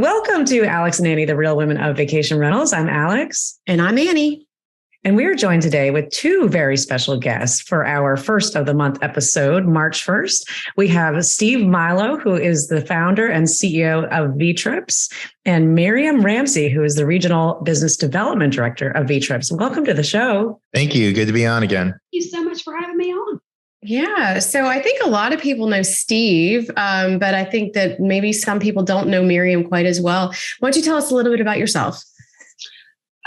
Welcome to Alex and Annie, the Real Women of Vacation Rentals. I'm Alex. And I'm Annie. And we are joined today with two very special guests for our first of the month episode, March 1st. We have Steve Milo, who is the founder and CEO of Vtrips, and Miriam Ramsey, who is the Regional Business Development Director of Vtrips. Welcome to the show. Thank you. Good to be on again. Thank you so much for having me on. Yeah. So I think a lot of people know Steve, but I think that maybe some people don't know Miriam quite as well. Why don't you tell us a little bit about yourself?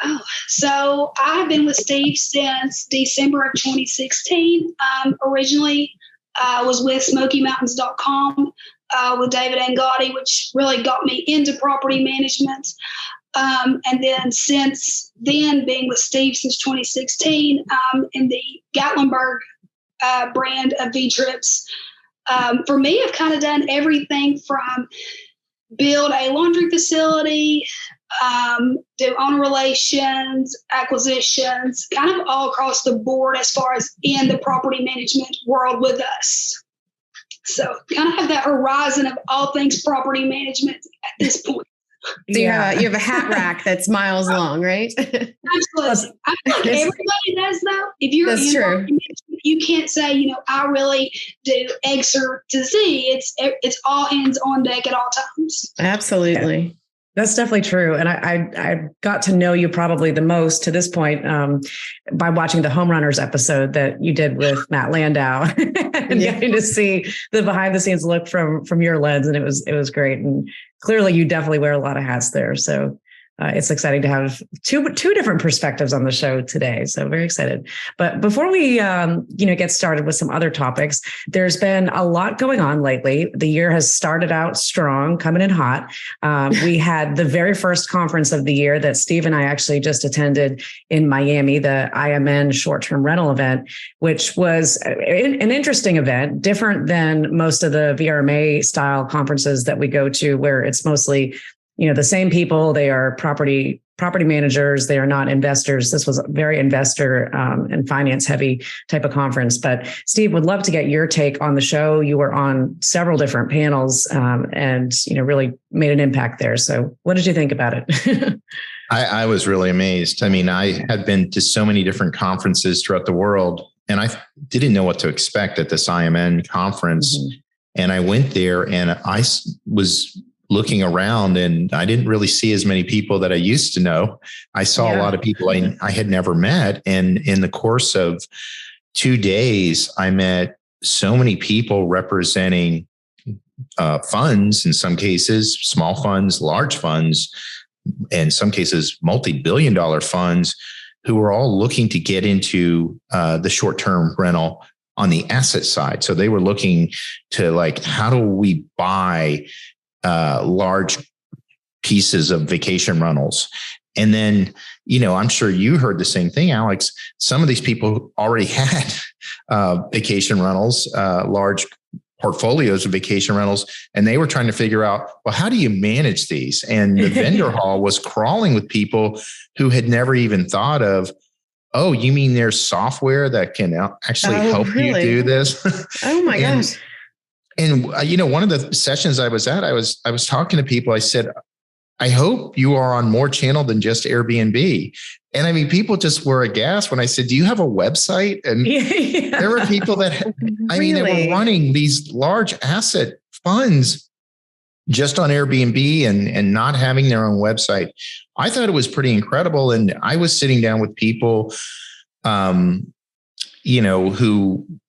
Oh, so I've been with Steve since December of 2016. Originally, I was with SmokyMountains.com with David Angotti, which really got me into property management. And then since then, being with Steve since 2016 in the Gatlinburg brand of Vtrips. For me, I've kind of done everything from build a laundry facility, do owner relations, acquisitions, kind of all across the board as far as in the property management world with us. So kind of have that horizon of all things property management at this point. So you have a hat rack that's miles long, right? Absolutely. I feel like everybody does though. If you're that's true. You can't say, I really do X to Z. It's all hands on deck at all times. Absolutely. Yeah. That's definitely true. And I got to know you probably the most to this point by watching the Homeowners episode that you did with Matt Landau and getting to see the behind the scenes look from your lens. And it was great. And clearly you definitely wear a lot of hats there. So it's exciting to have two different perspectives on the show today. So very excited. But before we, get started with some other topics, there's been a lot going on lately. The year has started out strong, coming in hot. We had the very first conference of the year that Steve and I actually just attended in Miami, the IMN short-term rental event, which was an interesting event, different than most of the VRMA style conferences that we go to, where it's mostly the same people. They are property managers. They are not investors. This was a very investor and finance heavy type of conference. But Steve, would love to get your take on the show. You were on several different panels and really made an impact there. So what did you think about it? I was really amazed. I mean, I had been to so many different conferences throughout the world, and I didn't know what to expect at this IMN conference. Mm-hmm. And I went there and I was looking around and I didn't really see as many people that I used to know. I saw a lot of people I had never met. And in the course of 2 days, I met so many people representing funds, in some cases, small funds, large funds, in some cases, multi-billion-dollar funds, who were all looking to get into the short-term rental on the asset side. So they were looking to how do we buy large pieces of vacation rentals. And then, I'm sure you heard the same thing, Alex. Some of these people already had vacation rentals, large portfolios of vacation rentals, and they were trying to figure out, well, how do you manage these? And the vendor hall was crawling with people who had never even thought of, oh, you mean there's software that can actually help you do this? Oh my gosh. And, one of the sessions I was at, I was talking to people. I said, I hope you are on more channel than just Airbnb. And I mean, people just were aghast when I said, do you have a website? And there were people that, they were running these large asset funds just on Airbnb and not having their own website. I thought it was pretty incredible. And I was sitting down with people, who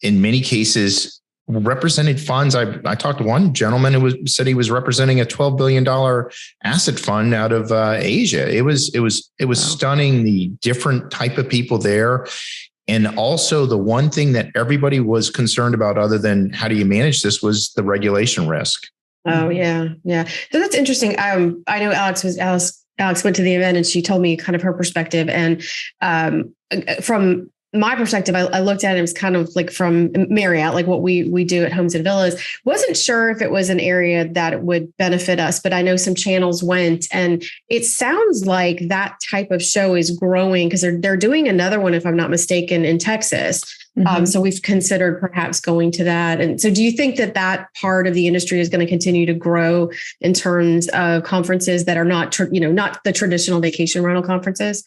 in many cases represented funds. I talked to one gentleman who said he was representing a $12 billion asset fund out of Asia. It was stunning, the different type of people there. And also the one thing that everybody was concerned about, other than how do you manage this, was the regulation risk. Oh yeah. Yeah. So that's interesting. I know Alex went to the event and she told me kind of her perspective. And from my perspective, I looked at it as kind of like from Marriott, like what we do at Homes and Villas. Wasn't sure if it was an area that would benefit us, but I know some channels went, and it sounds like that type of show is growing because they're doing another one, if I'm not mistaken, in Texas. So we've considered perhaps going to that. And so do you think that part of the industry is going to continue to grow in terms of conferences that are not the traditional vacation rental conferences?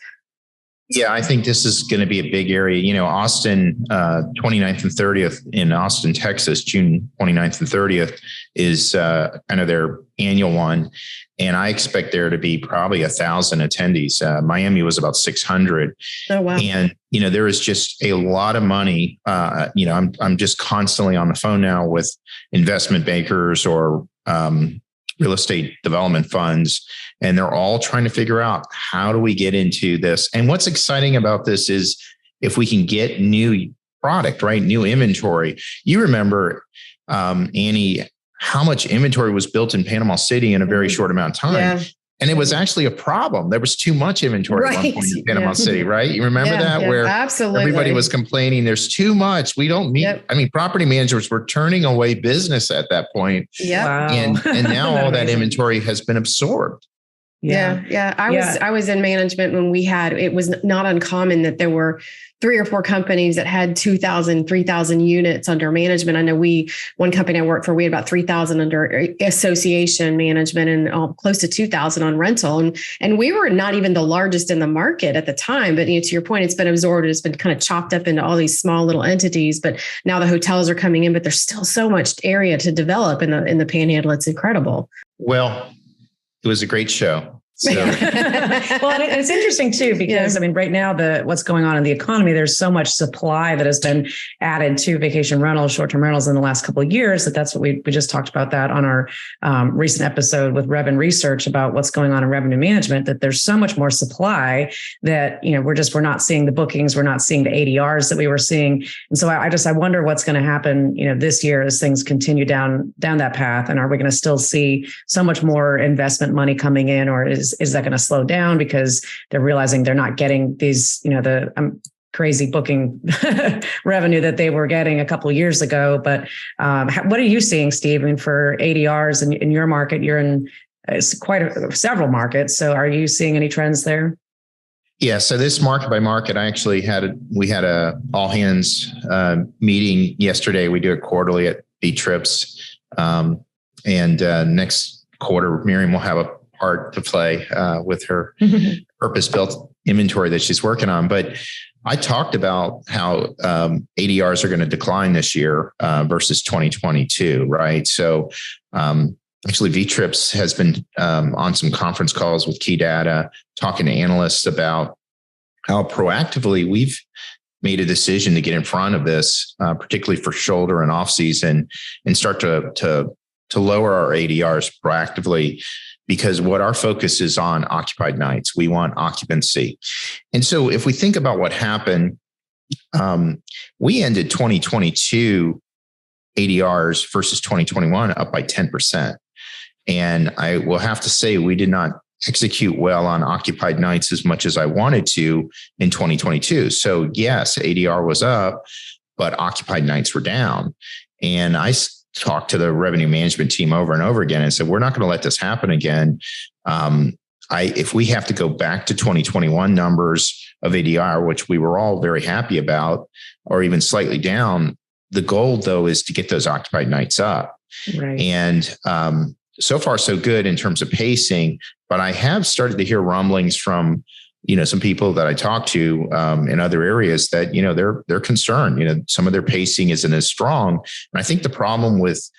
Yeah, I think this is going to be a big area. Austin, 29th and 30th in Austin, Texas, June 29th and 30th is kind of their annual one. And I expect there to be probably 1,000 attendees. Miami was about 600. Oh, wow. And, there is just a lot of money. I'm just constantly on the phone now with investment bankers or real estate development funds, and they're all trying to figure out, how do we get into this? And what's exciting about this is if we can get new product, right? New inventory. You remember, Annie, how much inventory was built in Panama City in a very short amount of time. Yeah. And it was actually a problem. There was too much inventory at one point in Panama City, right? You remember that? Where absolutely. Everybody was complaining, there's too much. We don't meet. I mean, property managers were turning away business at that point. Yeah. Wow. And now all that inventory has been absorbed. Yeah. I was in management when it was not uncommon that there were 3 or 4 companies that had 2,000, 3,000 units under management. I know one company I worked for, we had about 3,000 under association management and close to 2,000 on rental. And we were not even the largest in the market at the time. But to your point, it's been absorbed. It's been kind of chopped up into all these small little entities. But now the hotels are coming in, but there's still so much area to develop in the Panhandle. It's incredible. Well, it was a great show. So. Well, and it's interesting too, because I mean, right now, what's going on in the economy, there's so much supply that has been added to vacation rentals, short-term rentals in the last couple of years, that's what we just talked about that on our recent episode with Rev and Research about what's going on in revenue management, that there's so much more supply that, we're not seeing the bookings, we're not seeing the ADRs that we were seeing. And so I wonder what's going to happen, this year as things continue down that path. And are we going to still see so much more investment money coming in, or is that going to slow down because they're realizing they're not getting these, the crazy booking revenue that they were getting a couple of years ago? But what are you seeing, Steve? I mean, for ADRs in your market, you're in several markets. So are you seeing any trends there? Yeah. So this market by market, we had a all hands meeting yesterday. We do it quarterly at Vtrips. And next quarter, Miriam will have a part to play with her purpose-built inventory that she's working on. But I talked about how ADRs are going to decline this year versus 2022, right? So actually, Vtrips has been on some conference calls with Key Data, talking to analysts about how proactively we've made a decision to get in front of this, particularly for shoulder and off season, and start to lower our ADRs proactively. Because what our focus is on occupied nights, we want occupancy. And so if we think about what happened, we ended 2022 ADRs versus 2021 up by 10%. And I will have to say, we did not execute well on occupied nights as much as I wanted to in 2022. So yes, ADR was up, but occupied nights were down. And I talked to the revenue management team over and over again and said, we're not going to let this happen again. If we have to go back to 2021 numbers of ADR, which we were all very happy about, or even slightly down, the goal though is to get those occupied nights up. Right. And so far so good in terms of pacing, but I have started to hear rumblings from some people that I talk to in other areas that, they're concerned, some of their pacing isn't as strong. And I think the problem with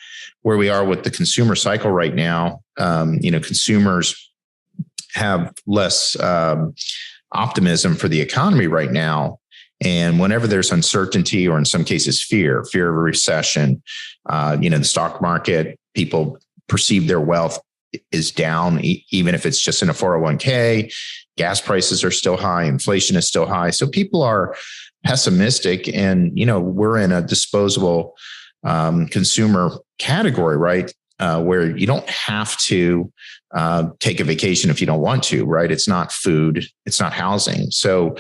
where we are with the consumer cycle right now, consumers have less optimism for the economy right now. And whenever there's uncertainty, or in some cases, fear of a recession, the stock market, people perceive their wealth is down, even if it's just in a 401k. Gas prices are still high. Inflation is still high. So people are pessimistic, and, we're in a disposable consumer category, right? Where you don't have to take a vacation if you don't want to, right? It's not food. It's not housing. So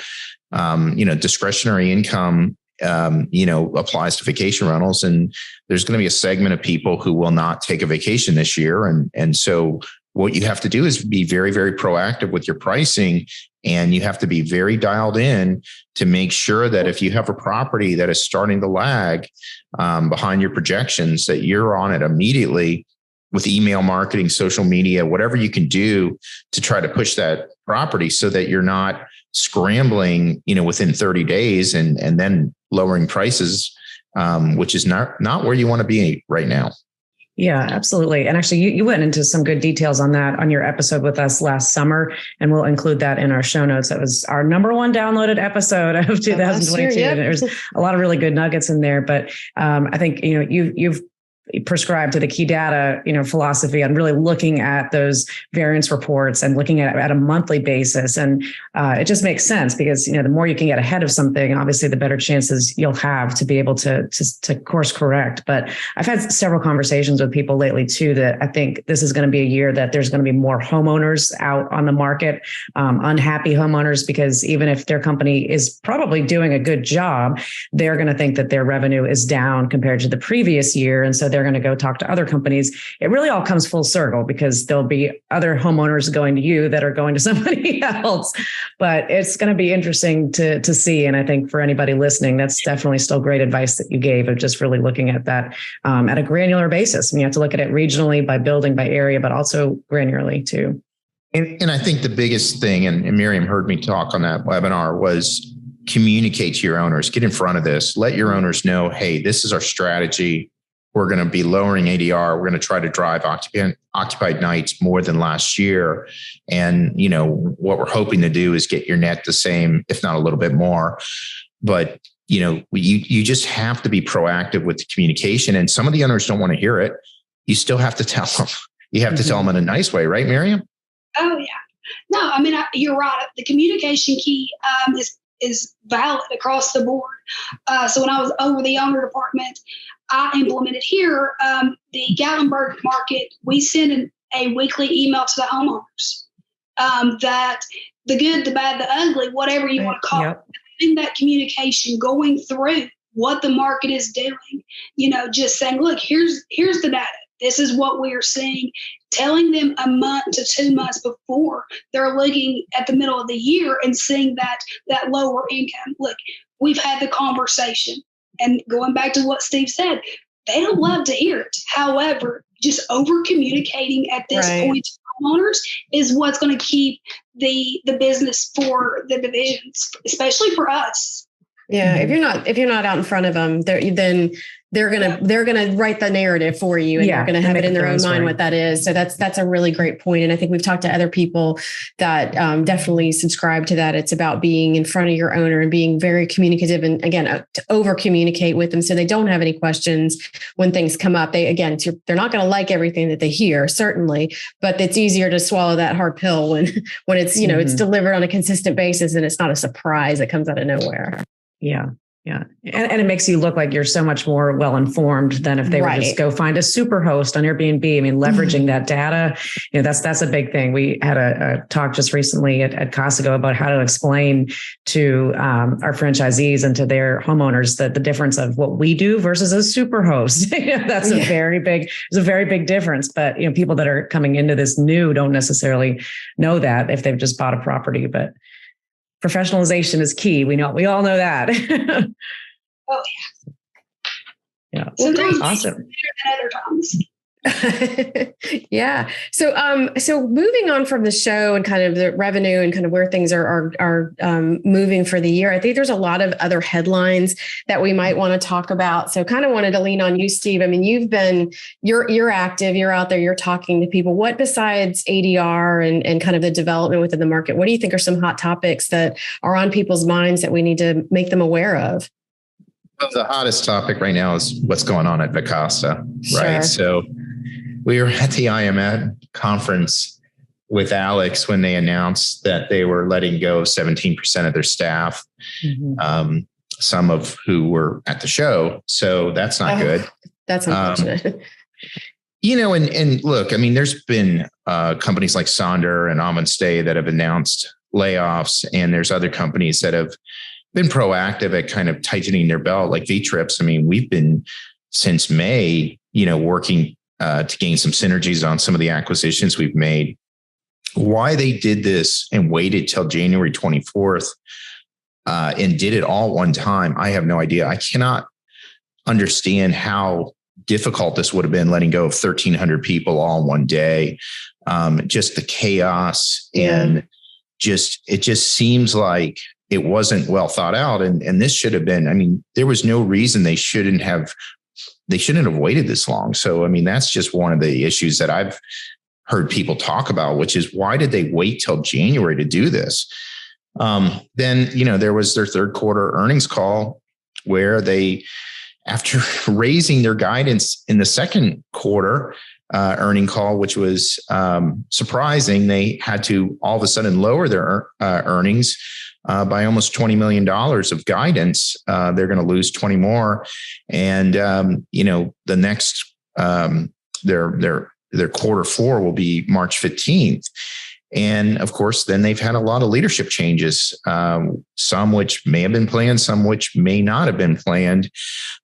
discretionary income, applies to vacation rentals. And there's going to be a segment of people who will not take a vacation this year. And so what you have to do is be very, very proactive with your pricing. And you have to be very dialed in to make sure that if you have a property that is starting to lag behind your projections, that you're on it immediately with email marketing, social media, whatever you can do to try to push that property so that you're not scrambling, within 30 days and then lowering prices, which is not where you want to be right now. Yeah, absolutely. And actually, you went into some good details on that on your episode with us last summer, and we'll include that in our show notes. That was our number one downloaded episode of 2022. And there's a lot of really good nuggets in there. But I think, you've prescribed to the key data, philosophy on really looking at those variance reports and looking at a monthly basis. And it just makes sense because, the more you can get ahead of something, obviously the better chances you'll have to be able to course correct. But I've had several conversations with people lately too, that I think this is going to be a year that there's going to be more homeowners out on the market, unhappy homeowners, because even if their company is probably doing a good job, they're going to think that their revenue is down compared to the previous year. And so they're going to go talk to other companies. It really all comes full circle because there'll be other homeowners going to you that are going to somebody else. But it's going to be interesting to see. And I think for anybody listening, that's definitely still great advice that you gave of just really looking at that at a granular basis. I mean, you have to look at it regionally, by building, by area, but also granularly too. And I think the biggest thing, and Miriam heard me talk on that webinar, was communicate to your owners, get in front of this, let your owners know, hey, this is our strategy. We're going to be lowering ADR. We're going to try to drive occupied nights more than last year. And, what we're hoping to do is get your net the same, if not a little bit more. But, you just have to be proactive with the communication. And some of the owners don't want to hear it. You still have to tell them. You have to tell them in a nice way, right, Miriam? Oh, yeah. No, I mean, you're right. The communication key is valid across the board. So when I was over the owner department, I implemented here the Gatlinburg market. We send a weekly email to the homeowners that the good, the bad, the ugly, whatever you want to call it, in that communication, going through what the market is doing, just saying, look, here's the data. This is what we are seeing, telling them a month to 2 months before they're looking at the middle of the year and seeing that lower income. Look, we've had the conversation. And going back to what Steve said, they don't love to hear it. However, just over communicating at this point to homeowners is what's going to keep the business for the divisions, especially for us. Yeah, if you're not out in front of them, then they're gonna write the narrative for you, and they're gonna have it in their own mind what that is. So that's a really great point. And I think we've talked to other people that definitely subscribe to that. It's about being in front of your owner and being very communicative, and again, to over communicate with them so they don't have any questions when things come up. They're not going to like everything that they hear, certainly, but it's easier to swallow that hard pill when it's it's delivered on a consistent basis and it's not a surprise that comes out of nowhere. Yeah. Yeah. And it makes you look like you're so much more well-informed than if they were just go find a super host on Airbnb. I mean, leveraging that data, that's a big thing. We had a talk just recently at Casa about how to explain to our franchisees and to their homeowners that the difference of what we do versus a super host. That's a very big difference. But, people that are coming into this new don't necessarily know that if they've just bought a property, but professionalization is key. We all know that. Oh yeah. Yeah. Sometimes awesome. Better than other times. Yeah. So moving on from the show and kind of the revenue and kind of where things are moving for the year, I think there's a lot of other headlines that we might want to talk about. So kind of wanted to lean on you, Steve. I mean, you're active, you're out there, you're talking to people. What besides ADR and kind of the development within the market, what do you think are some hot topics that are on people's minds that we need to make them aware of? Well, the hottest topic right now is what's going on at Vacasa, right? So we were at the IMN Conference with Alex when they announced that they were letting go of 17% of their staff, some of who were at the show. So that's not good. That's unfortunate. And look, I mean, there's been companies like Sonder and Stay that have announced layoffs, and there's other companies that have been proactive at kind of tightening their belt, like Vtrips. I mean, we've been since May, working to gain some synergies on some of the acquisitions we've made. Why they did this and waited till January 24th and did it all one time, I have no idea. I cannot understand how difficult this would have been, letting go of 1,300 people all in one day. Just the chaos and it just seems like it wasn't well thought out. And this should have been, I mean, there was no reason they shouldn't have waited this long. So, I mean, that's just one of the issues that I've heard people talk about, which is why did they wait till January to do this? Then, there was their third quarter earnings call where they, after raising their guidance in the second quarter earning call, which was surprising, they had to all of a sudden lower their earnings by almost $20 million of guidance. They're going to lose 20 more. And, the next, their quarter four will be March 15th. And of course, then they've had a lot of leadership changes, some which may have been planned, some which may not have been planned.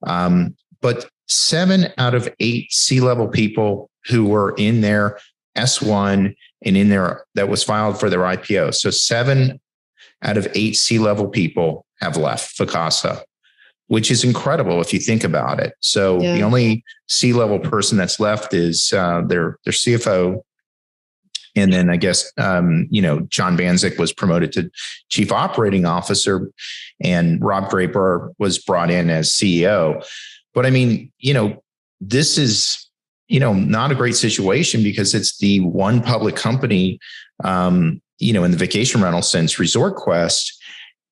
But 7 out of 8 C-level people who were in their S1 and in their, that was filed for their IPO. So 7 out of 8 C-level people have left Vacasa, which is incredible if you think about it. So the only C-level person that's left is their CFO. And then I guess, John Banzik was promoted to chief operating officer and Rob Draper was brought in as CEO. But I mean, this is, not a great situation because it's the one public company, in the vacation rental sense, ResortQuest.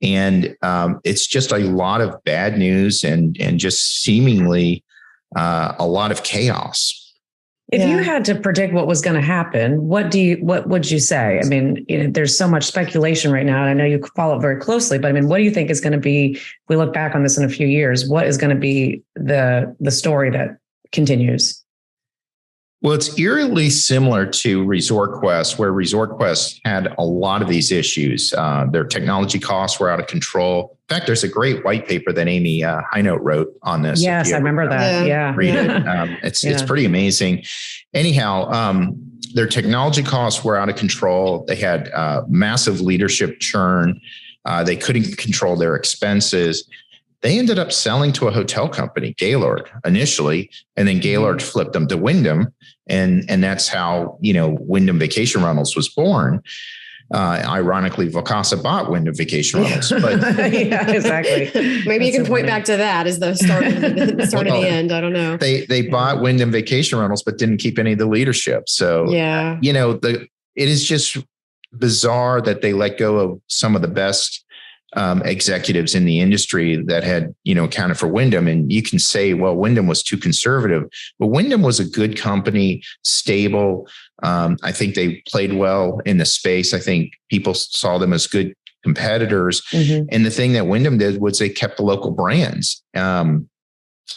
And it's just a lot of bad news and just seemingly a lot of chaos. If you had to predict what was going to happen, what would you say? I mean, there's so much speculation right now, and I know you follow it very closely, but I mean, what do you think is going to be, if we look back on this in a few years, what is going to be the story that continues? Well, it's eerily similar to ResortQuest, where ResortQuest had a lot of these issues. Their technology costs were out of control. In fact, there's a great white paper that Amy Hinote wrote on this. Yes, I remember that. Yeah. Read it. It's pretty amazing. Anyhow, their technology costs were out of control. They had massive leadership churn. They couldn't control their expenses. They ended up selling to a hotel company, Gaylord, initially, and then Gaylord flipped them to Wyndham. And that's how, Wyndham Vacation Rentals was born. Ironically, Vacasa bought Wyndham Vacation Rentals. But yeah, exactly. Maybe you can point back to that as the start of the end. I don't know. They bought Wyndham Vacation Rentals, but didn't keep any of the leadership. So, it is just bizarre that they let go of some of the best executives in the industry that had, accounted for Wyndham. And you can say, well, Wyndham was too conservative, but Wyndham was a good company, stable. I think they played well in the space. I think people saw them as good competitors. Mm-hmm. And the thing that Wyndham did was they kept the local brands. When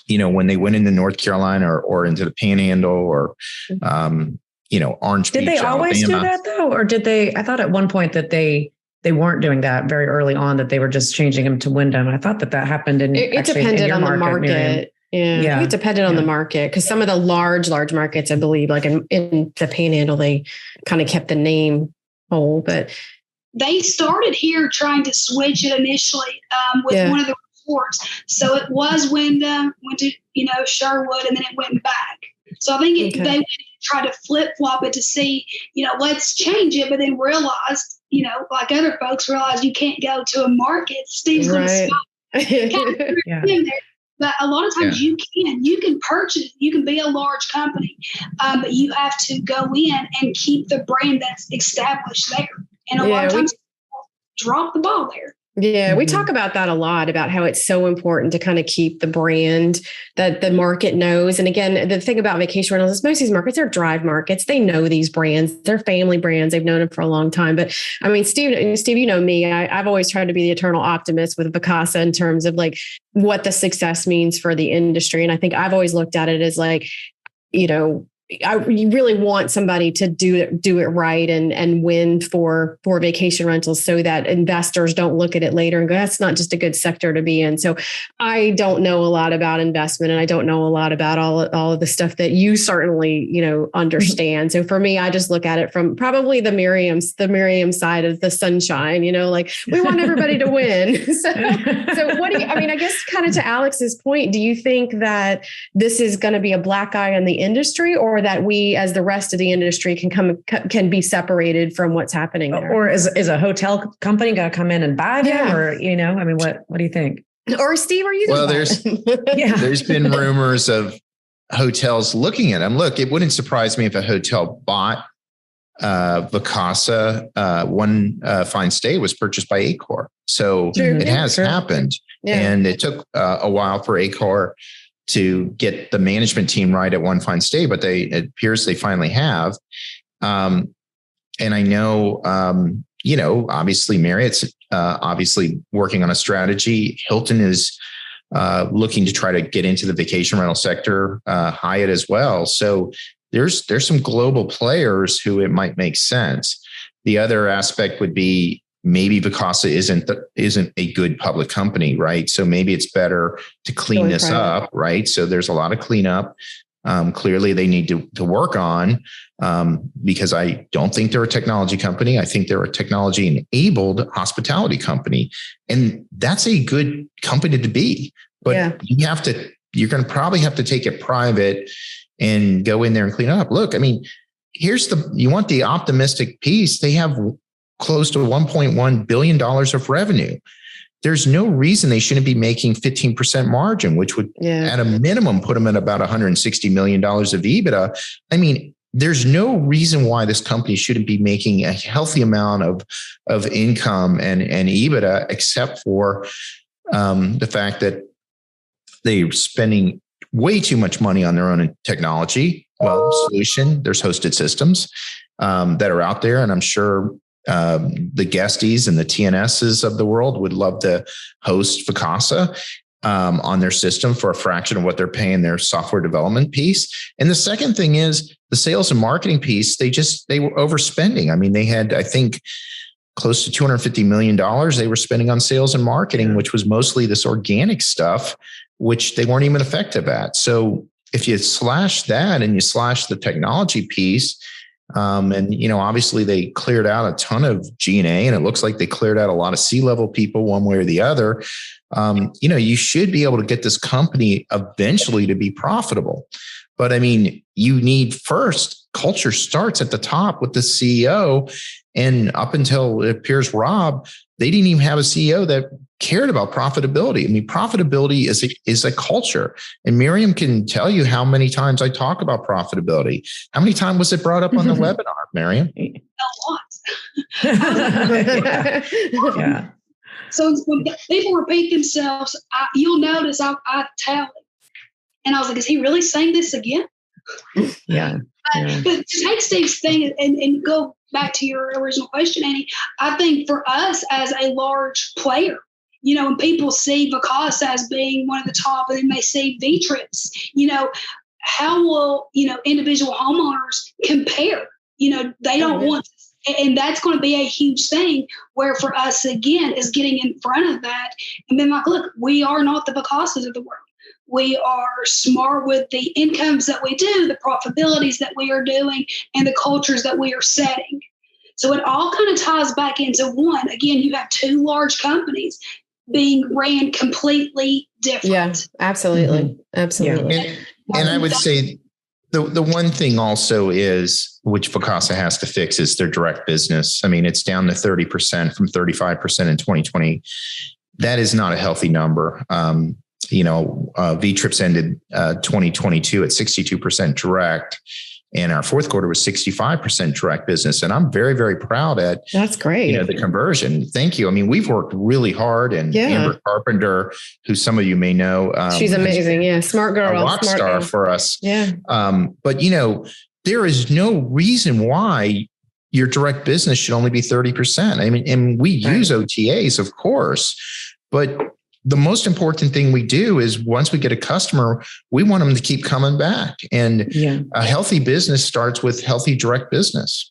they went into North Carolina or into the Panhandle or, Orange Beach. Did they always do that though? Or did they, I thought at one point that they weren't doing that very early on, that they were just changing them to Wyndham. I thought that happened it depended on the market. Yeah. It depended on the market because some of the large markets, I believe, like in the Panhandle, they kind of kept the name whole, but they started here trying to switch it initially with one of the resorts. So it was Wyndham, went to, Sherwood, and then it went back. So I think they tried to flip flop it to see, let's change it, but then realized, like other folks realize you can't go to a market. Steve's going to stop. But a lot of times you can purchase, you can be a large company, but you have to go in and keep the brand that's established there. And a lot of times people drop the ball there. Yeah, we talk about that a lot, about how it's so important to kind of keep the brand that the market knows. And again, the thing about vacation rentals is most of these markets are drive markets. They know these brands. They're family brands. They've known them for a long time. But I mean, Steve, me, I've always tried to be the eternal optimist with Vacasa in terms of like what the success means for the industry. And I think I've always looked at it as like, you really want somebody to do it right and win for vacation rentals, so that investors don't look at it later and go, that's not just a good sector to be in. So I don't know a lot about investment, and I don't know a lot about all of the stuff that you certainly, understand. So for me, I just look at it from probably the Miriam side of the sunshine, like we want everybody to win. So what do you, I guess kind of to Alex's point, do you think that this is going to be a black eye on the industry, or that we, as the rest of the industry, can be separated from what's happening there? Or is a hotel company going to come in and buy them? Or, what do you think? Or Steve, are you? Well, there's been rumors of hotels looking at them. Look, it wouldn't surprise me if a hotel bought Vacasa. One Fine Stay was purchased by Accor. So it has happened. Yeah. And it took a while for Accor to get the management team right at One Fine Stay, but it appears they finally have. And I know, obviously Marriott's obviously working on a strategy. Hilton is looking to try to get into the vacation rental sector, Hyatt as well. So there's some global players who it might make sense. The other aspect would be maybe Vacasa isn't a good public company, right? So maybe it's better to clean this up, right? So there's a lot of cleanup. Clearly they need to work on, because I don't think they're a technology company. I think they're a technology enabled hospitality company, and that's a good company to be. But you're going to probably have to take it private and go in there and clean it up. Look, you want the optimistic piece. They have close to $1.1 billion of revenue. There's no reason they shouldn't be making 15% margin, which would at a minimum put them at about $160 million of EBITDA. There's no reason why this company shouldn't be making a healthy amount of income and EBITDA, except for the fact that they're spending way too much money on their own technology. Well, solution, there's hosted systems that are out there, and I'm sure the guesties and the TNSs of the world would love to host Vacasa on their system for a fraction of what they're paying their software development piece. And the second thing is the sales and marketing piece. They were overspending. They had, I think, close to $250 million they were spending on sales and marketing, which was mostly this organic stuff, which they weren't even effective at. So if you slash that and you slash the technology piece, and obviously they cleared out a ton of G&A, and it looks like they cleared out a lot of C-level people one way or the other. You should be able to get this company eventually to be profitable. But you need first, culture starts at the top with the CEO. And up until it appears Rob, they didn't even have a CEO that cared about profitability. Profitability is a culture. And Miriam can tell you how many times I talk about profitability. How many times was it brought up on the webinar, Miriam? A lot. Yeah. So when people repeat themselves, you'll notice I tally. And I was like, is he really saying this again? Yeah. But to take Steve's thing and go back to your original question, Annie, I think for us as a large player, when people see Vacasa as being one of the top, and then they see Vtrips, how will, individual homeowners compare? They don't want to, and that's going to be a huge thing where for us, again, is getting in front of that and being like, look, we are not the Vacasas of the world. We are smart with the incomes that we do, the profitabilities that we are doing, and the cultures that we are setting. So it all kind of ties back into one. Again, you have two large companies being ran completely different. Yeah, absolutely. Mm-hmm. Absolutely. Yeah. And I would say the one thing also is, which Vacasa has to fix, is their direct business. It's down to 30% from 35% in 2020. That is not a healthy number. Vtrips ended 2022 at 62% direct, and our fourth quarter was 65% direct business. And I'm very, very proud at that's great. The conversion. Thank you. We've worked really hard, and Amber Carpenter, who some of you may know, she's amazing. Yeah, smart girl, a rock star for us. Yeah. But there is no reason why your direct business should only be 30%. And we use OTAs, of course, but the most important thing we do is once we get a customer, we want them to keep coming back. And a healthy business starts with healthy direct business.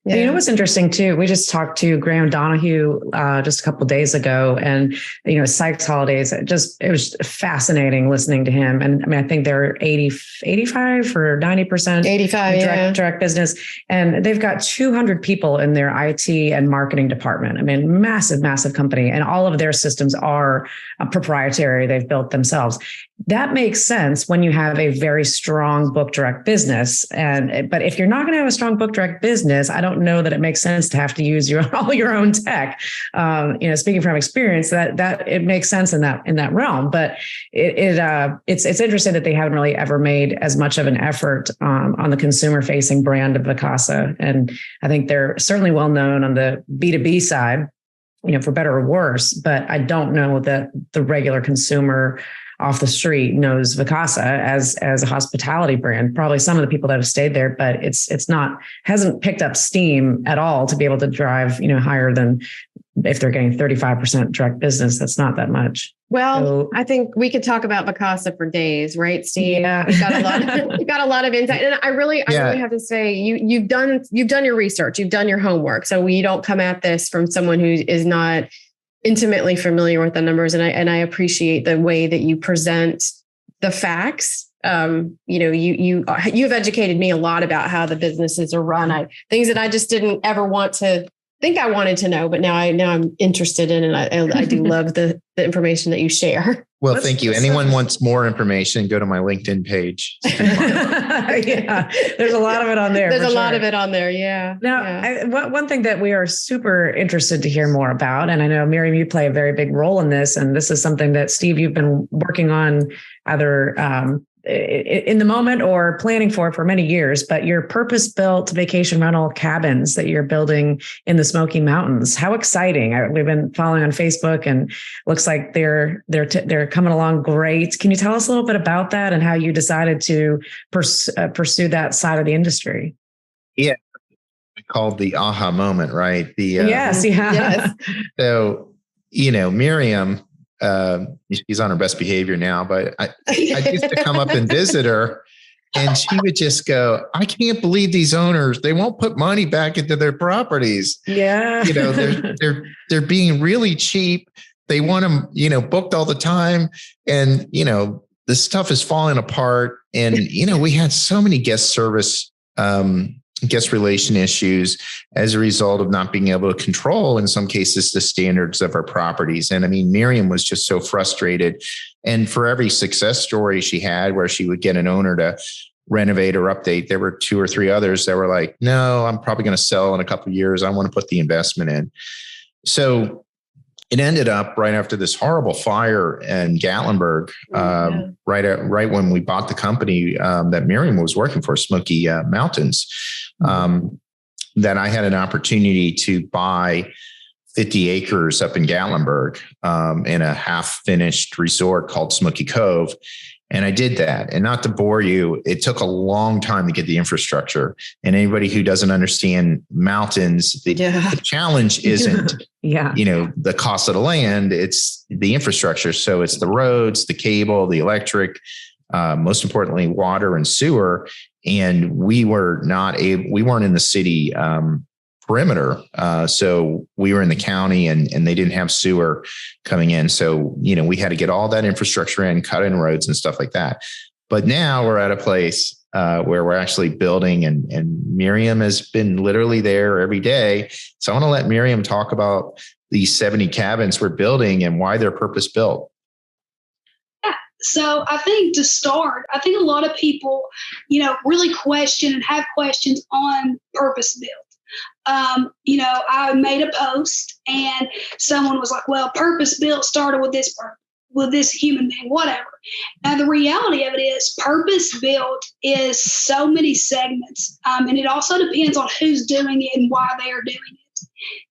Yeah. You know what's interesting too? We just talked to Graham Donahue just a couple of days ago, and Sykes Holidays. It was fascinating listening to him. And I mean, I think they're 85 or 90% direct business, and they've got 200 people in their IT and marketing department. I mean, massive company, and all of their systems are proprietary. They've built themselves. That makes sense when you have a very strong book direct business. But if you're not going to have a strong book direct business, I don't know that it makes sense to have to use all your own tech. Speaking from experience, that it makes sense in that realm. But it's interesting that they haven't really ever made as much of an effort on the consumer facing brand of Vacasa. And I think they're certainly well known on the B2B side, for better or worse. But I don't know that the regular consumer off the street knows Vacasa as a hospitality brand. Probably some of the people that have stayed there, but hasn't picked up steam at all to be able to drive, higher than if they're getting 35% direct business. That's not that much. Well, I think we could talk about Vacasa for days, right, Steve? Yeah. You've got a lot of insight. And I really have to say, you've done your research, you've done your homework. So we don't come at this from someone who is not intimately familiar with the numbers. And I appreciate the way that you present the facts. You've educated me a lot about how the businesses are run. Things that I just didn't ever want to think I wanted to know, but now I'm interested in, and I do love the information that you share. Well, thank you. Anyone wants more information, go to my LinkedIn page. Yeah, there's a lot of it on there. There's a lot of it on there. Yeah. Now, one thing that we are super interested to hear more about, and I know, Miriam, you play a very big role in this, and this is something that, Steve, you've been working on either in the moment or planning for many years, but your purpose-built vacation rental cabins that you're building in the Smoky Mountains. How exciting. We've been following on Facebook, and looks like they're coming along great. Can you tell us a little bit about that and how you decided to pursue that side of the industry? Yeah. Called the aha moment, right? Yes. So, Miriam, she's on her best behavior now, but I used to come up and visit her, and she would just go, I can't believe these owners, they won't put money back into their properties. Yeah. They're being really cheap. They want them, booked all the time. And, this stuff is falling apart. And, we had so many guest relation issues as a result of not being able to control, in some cases, the standards of our properties. And I mean, Miriam was just so frustrated. And for every success story she had where she would get an owner to renovate or update, there were 2 or 3 others that were like, no, I'm probably going to sell in a couple of years. I want to put the investment in. So it ended up right after this horrible fire in Gatlinburg, right when we bought the company that Miriam was working for, Smoky Mountains, that I had an opportunity to buy 50 acres up in Gatlinburg in a half-finished resort called Smoky Cove. And I did that. And not to bore you, it took a long time to get the infrastructure. And anybody who doesn't understand mountains, the challenge isn't, the cost of the land, it's the infrastructure. So it's the roads, the cable, the electric, most importantly, water and sewer. And we weren't in the city perimeter. So we were in the county, and they didn't have sewer coming in. So, we had to get all that infrastructure in, cut in roads and stuff like that. But now we're at a place where we're actually building, and Miriam has been literally there every day. So I want to let Miriam talk about these 70 cabins we're building and why they're purpose built. So I think to start, a lot of people, really question and have questions on purpose built. I made a post, and someone was like, well, purpose built started with this human being, whatever. Now, the reality of it is purpose built is so many segments. And it also depends on who's doing it and why they are doing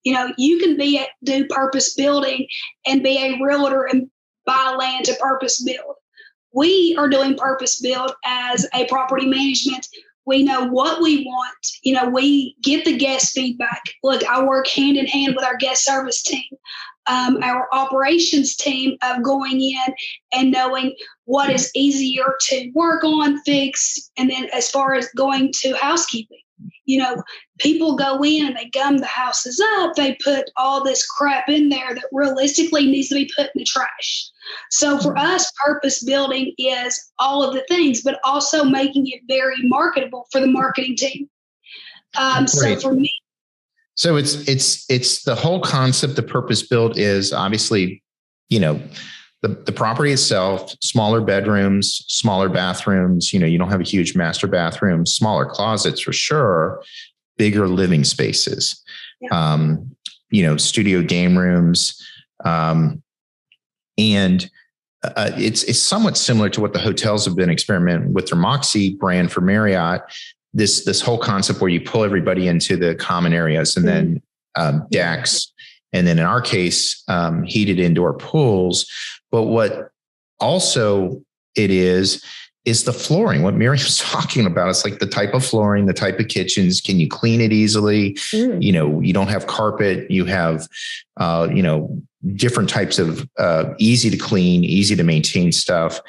it. You can do purpose building and be a realtor and buy land to purpose build. We are doing purpose build as a property management We know what we want. We get the guest feedback. Look, I work hand in hand with our guest service team, our operations team of going in and knowing what is easier to work on, fix, and then as far as going to housekeeping. People go in and they gum the houses up. They put all this crap in there that realistically needs to be put in the trash. So for us, purpose building is all of the things, but also making it very marketable for the marketing team. So for me, so it's the whole concept. The purpose built is obviously, the property itself, smaller bedrooms, smaller bathrooms. You don't have a huge master bathroom, smaller closets for sure, bigger living spaces. Yeah. Studio game rooms. And it's somewhat similar to what the hotels have been experimenting with their Moxie brand for Marriott. This whole concept where you pull everybody into the common areas and then decks, and then in our case, heated indoor pools. But what also it is the flooring. What Miriam's talking about, it's like the type of flooring, the type of kitchens. Can you clean it easily? You don't have carpet. You have, different types of easy to clean, easy to maintain stuff.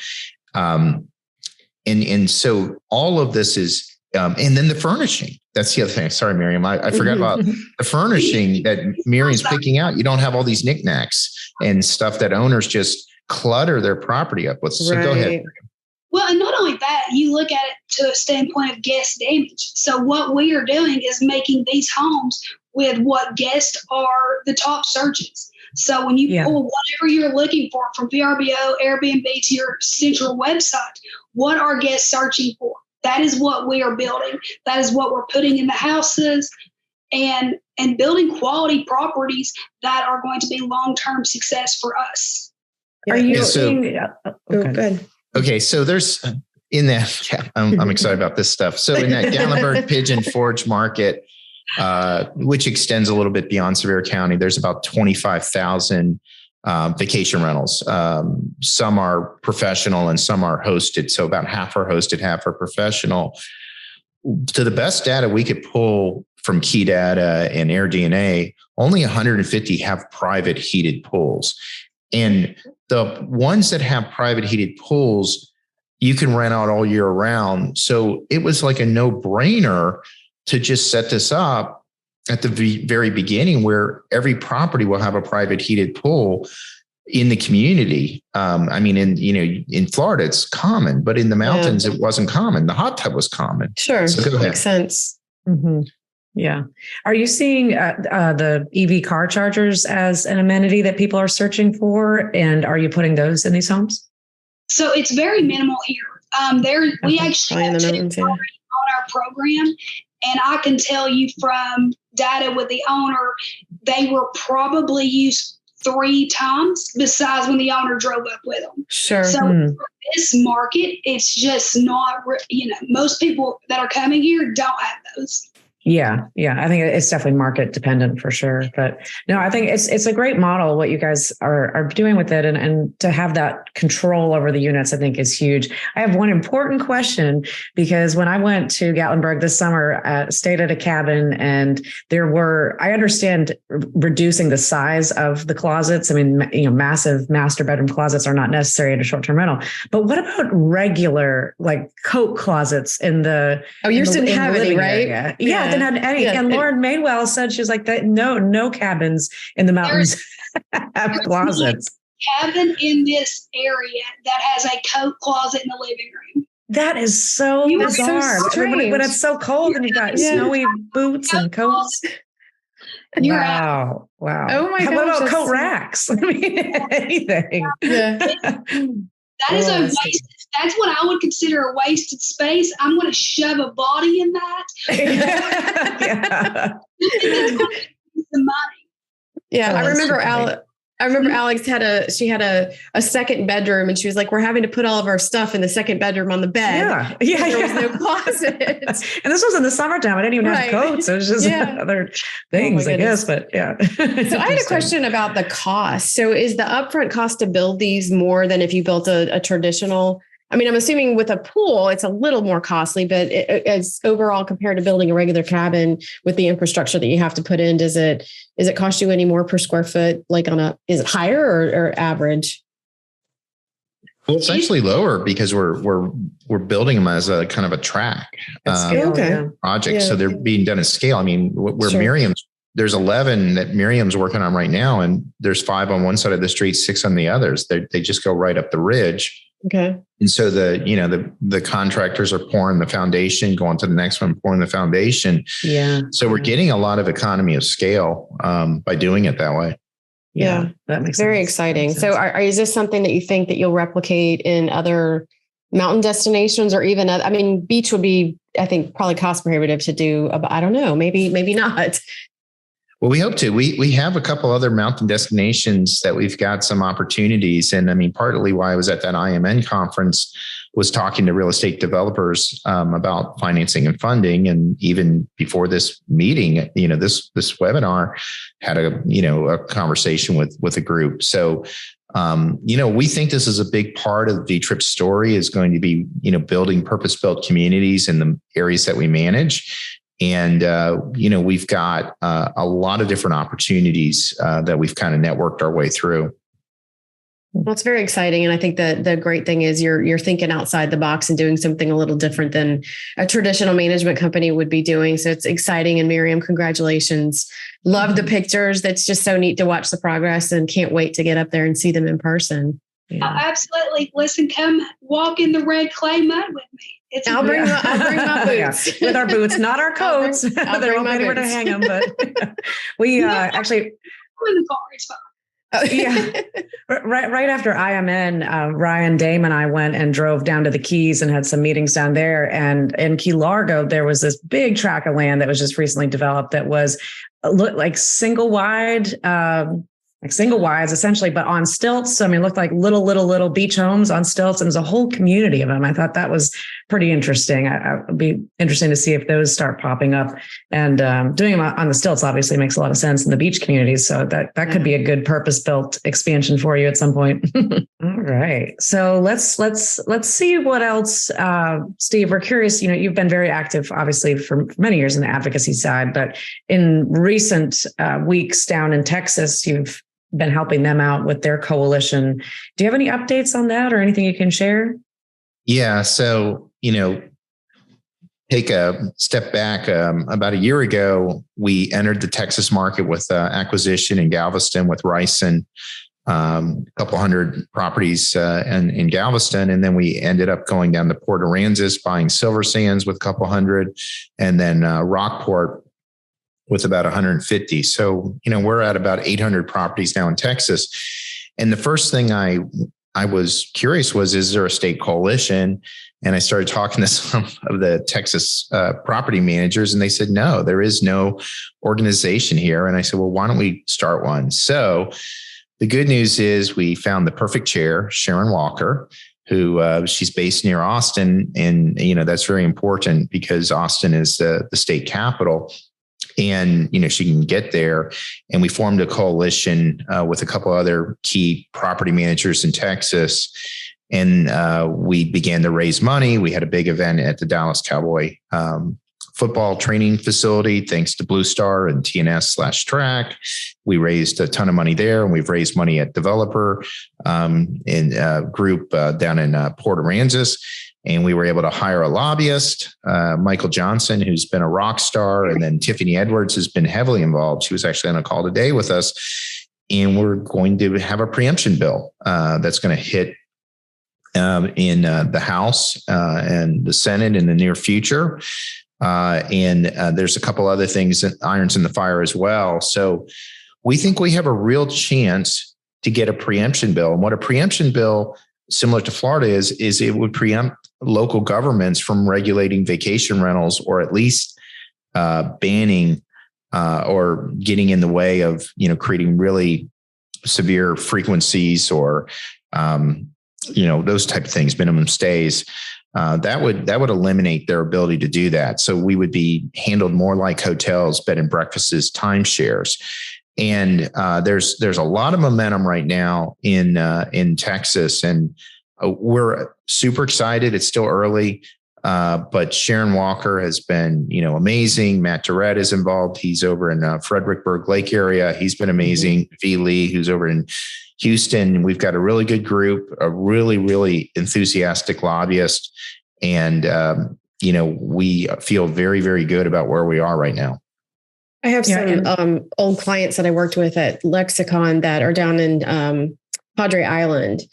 And so all of this is, and then the furnishing. That's the other thing. Sorry, Miriam. I forgot about the furnishing that Miriam's picking out. You don't have all these knickknacks and stuff that owners just clutter their property up with. So go ahead. Well, and not only that, you look at it to a standpoint of guest damage. So what we are doing is making these homes with what guests are the top searches. So when you pull whatever you're looking for from VRBO, Airbnb to your central website, what are guests searching for? That is what we are building. That is what we're putting in the houses and building quality properties that are going to be long-term success for us. Are you seeing? Good. Okay, so there's in that. I'm excited about this stuff. So in that Gatlinburg Pigeon Forge market, which extends a little bit beyond Sevier County, there's about 25,000 vacation rentals. Some are professional and some are hosted. So about half are hosted, half are professional. To the best data we could pull from Key Data and AirDNA, only 150 have private heated pools. And the ones that have private heated pools, you can rent out all year round. So it was like a no-brainer to just set this up at the very beginning where every property will have a private heated pool in the community. In Florida, it's common, but in the mountains, it wasn't common. The hot tub was common. Sure. So go ahead. Makes sense. Mm-hmm. Yeah. Are you seeing the EV car chargers as an amenity that people are searching for? And are you putting those in these homes? So it's very minimal here. We actually have on our program. And I can tell you from data with the owner, they were probably used 3 times besides when the owner drove up with them. Sure. So for this market, it's just not, most people that are coming here don't have those. Yeah. I think it's definitely market dependent for sure. But no, I think it's a great model, what you guys are doing with it. And to have that control over the units, I think is huge. I have one important question, because when I went to Gatlinburg this summer, stayed at a cabin, and I understand reducing the size of the closets. I mean, massive master bedroom closets are not necessary at a short-term rental. But what about regular, like coat closets in the? Oh, yours didn't have any, right? Area? Yeah. Didn't have any. And Lauren Maywell said, she's like, that no cabins in the mountains have closets. Cabin in this area that has a coat closet in the living room. That is so bizarre. When it's so cold and you've got snowy boots and coats. Wow. Oh my God. What about coat racks? I mean, anything. Yeah. That is a waste. That's what I would consider a wasted space. I'm going to shove a body in that. It's going to be some money. Yeah, I remember Alex had a second bedroom, and she was like, "We're having to put all of our stuff in the second bedroom on the bed." Yeah. There was no closet, and this was in the summertime. I didn't even have coats. It was just other things, I guess. But yeah. So I had a question about the cost. So is the upfront cost to build these more than if you built a traditional I mean, I'm assuming with a pool, it's a little more costly, but as overall compared to building a regular cabin with the infrastructure that you have to put in, does it cost you any more per square foot? Like is it higher or average? Well, it's actually lower because we're building them as a kind of a track project. Yeah. So they're being done at scale. I mean, where there's 11 that Miriam's working on right now, and there's 5 on one side of the street, 6 on the others. They just go right up the ridge. Okay. And so the contractors are pouring the foundation, going to the next one, pouring the foundation. Yeah. So we're getting a lot of economy of scale by doing it that way. Yeah, that makes very exciting. So is this something that you think that you'll replicate in other mountain destinations or even, I mean, beach would be, I think, probably cost prohibitive to do. I don't know, maybe not. Well, we hope to. We have a couple other mountain destinations that we've got some opportunities. And I mean, partly why I was at that IMN conference was talking to real estate developers about financing and funding. And even before this meeting, this webinar had a conversation with a group. So, we think this is a big part of the Vtrips story is going to be, building purpose-built communities in the areas that we manage. And, we've got a lot of different opportunities that we've kind of networked our way through. Well, it's very exciting. And I think that the great thing is you're thinking outside the box and doing something a little different than a traditional management company would be doing. So it's exciting. And Miriam, congratulations. Love the pictures. That's just so neat to watch the progress and can't wait to get up there and see them in person. Yeah. Absolutely. Listen, come walk in the red clay mud with me. I'll bring my boots. With our boots, not our coats. There won't be anywhere to hang them, but we actually in the car. It's fine. Right after IMN, Ryan, Dame, and I went and drove down to the Keys and had some meetings down there. And in Key Largo, there was this big tract of land that was just recently developed that was looked like single wides essentially, but on stilts. I mean, it looked like little beach homes on stilts. And there's a whole community of them. I thought that was pretty interesting. It'd be interesting to see if those start popping up, and doing them on the stilts obviously makes a lot of sense in the beach communities. So that could be a good purpose-built expansion for you at some point. All right. So let's see what else, Steve, we're curious, you've been very active obviously for many years in the advocacy side, but in recent weeks down in Texas, you've been helping them out with their coalition. Do you have any updates on that or anything you can share? Yeah. So, take a step back. About a year ago, we entered the Texas market with acquisition in Galveston with Ryson, a couple hundred properties in Galveston. And then we ended up going down to Port Aransas, buying Silver Sands with a couple hundred, and then Rockport with about 150. So, we're at about 800 properties now in Texas. And the first thing I was curious was, is there a state coalition? And I started talking to some of the Texas property managers, and they said, no, there is no organization here. And I said, well, why don't we start one? So the good news is we found the perfect chair, Sharon Walker, who she's based near Austin. And, that's very important because Austin is the state capital. And, she can get there. And we formed a coalition with a couple other key property managers in Texas. And we began to raise money. We had a big event at the Dallas Cowboy football training facility, thanks to Blue Star and TNS/Track. We raised a ton of money there, and we've raised money at Developer in a group down in Port Aransas. And we were able to hire a lobbyist, Michael Johnson, who's been a rock star. And then Tiffany Edwards has been heavily involved. She was actually on a call today with us. And we're going to have a preemption bill that's going to hit in the House and the Senate in the near future. And there's a couple other things, irons in the fire as well. So we think we have a real chance to get a preemption bill. And what a preemption bill, similar to Florida, is it would preempt local governments from regulating vacation rentals, or at least banning or getting in the way of, creating really severe frequencies or, those type of things, minimum stays. That would eliminate their ability to do that. So we would be handled more like hotels, bed and breakfasts, timeshares. And there's a lot of momentum right now in Texas, and we're super excited. It's still early. But Sharon Walker has been, amazing. Matt Durrett is involved. He's over in Fredericksburg Lake area. He's been amazing. V. Lee, who's over in Houston. We've got a really good group, a really, really enthusiastic lobbyist. And, we feel very, very good about where we are right now. I have some old clients that I worked with at Lexicon that are down in Padre Island.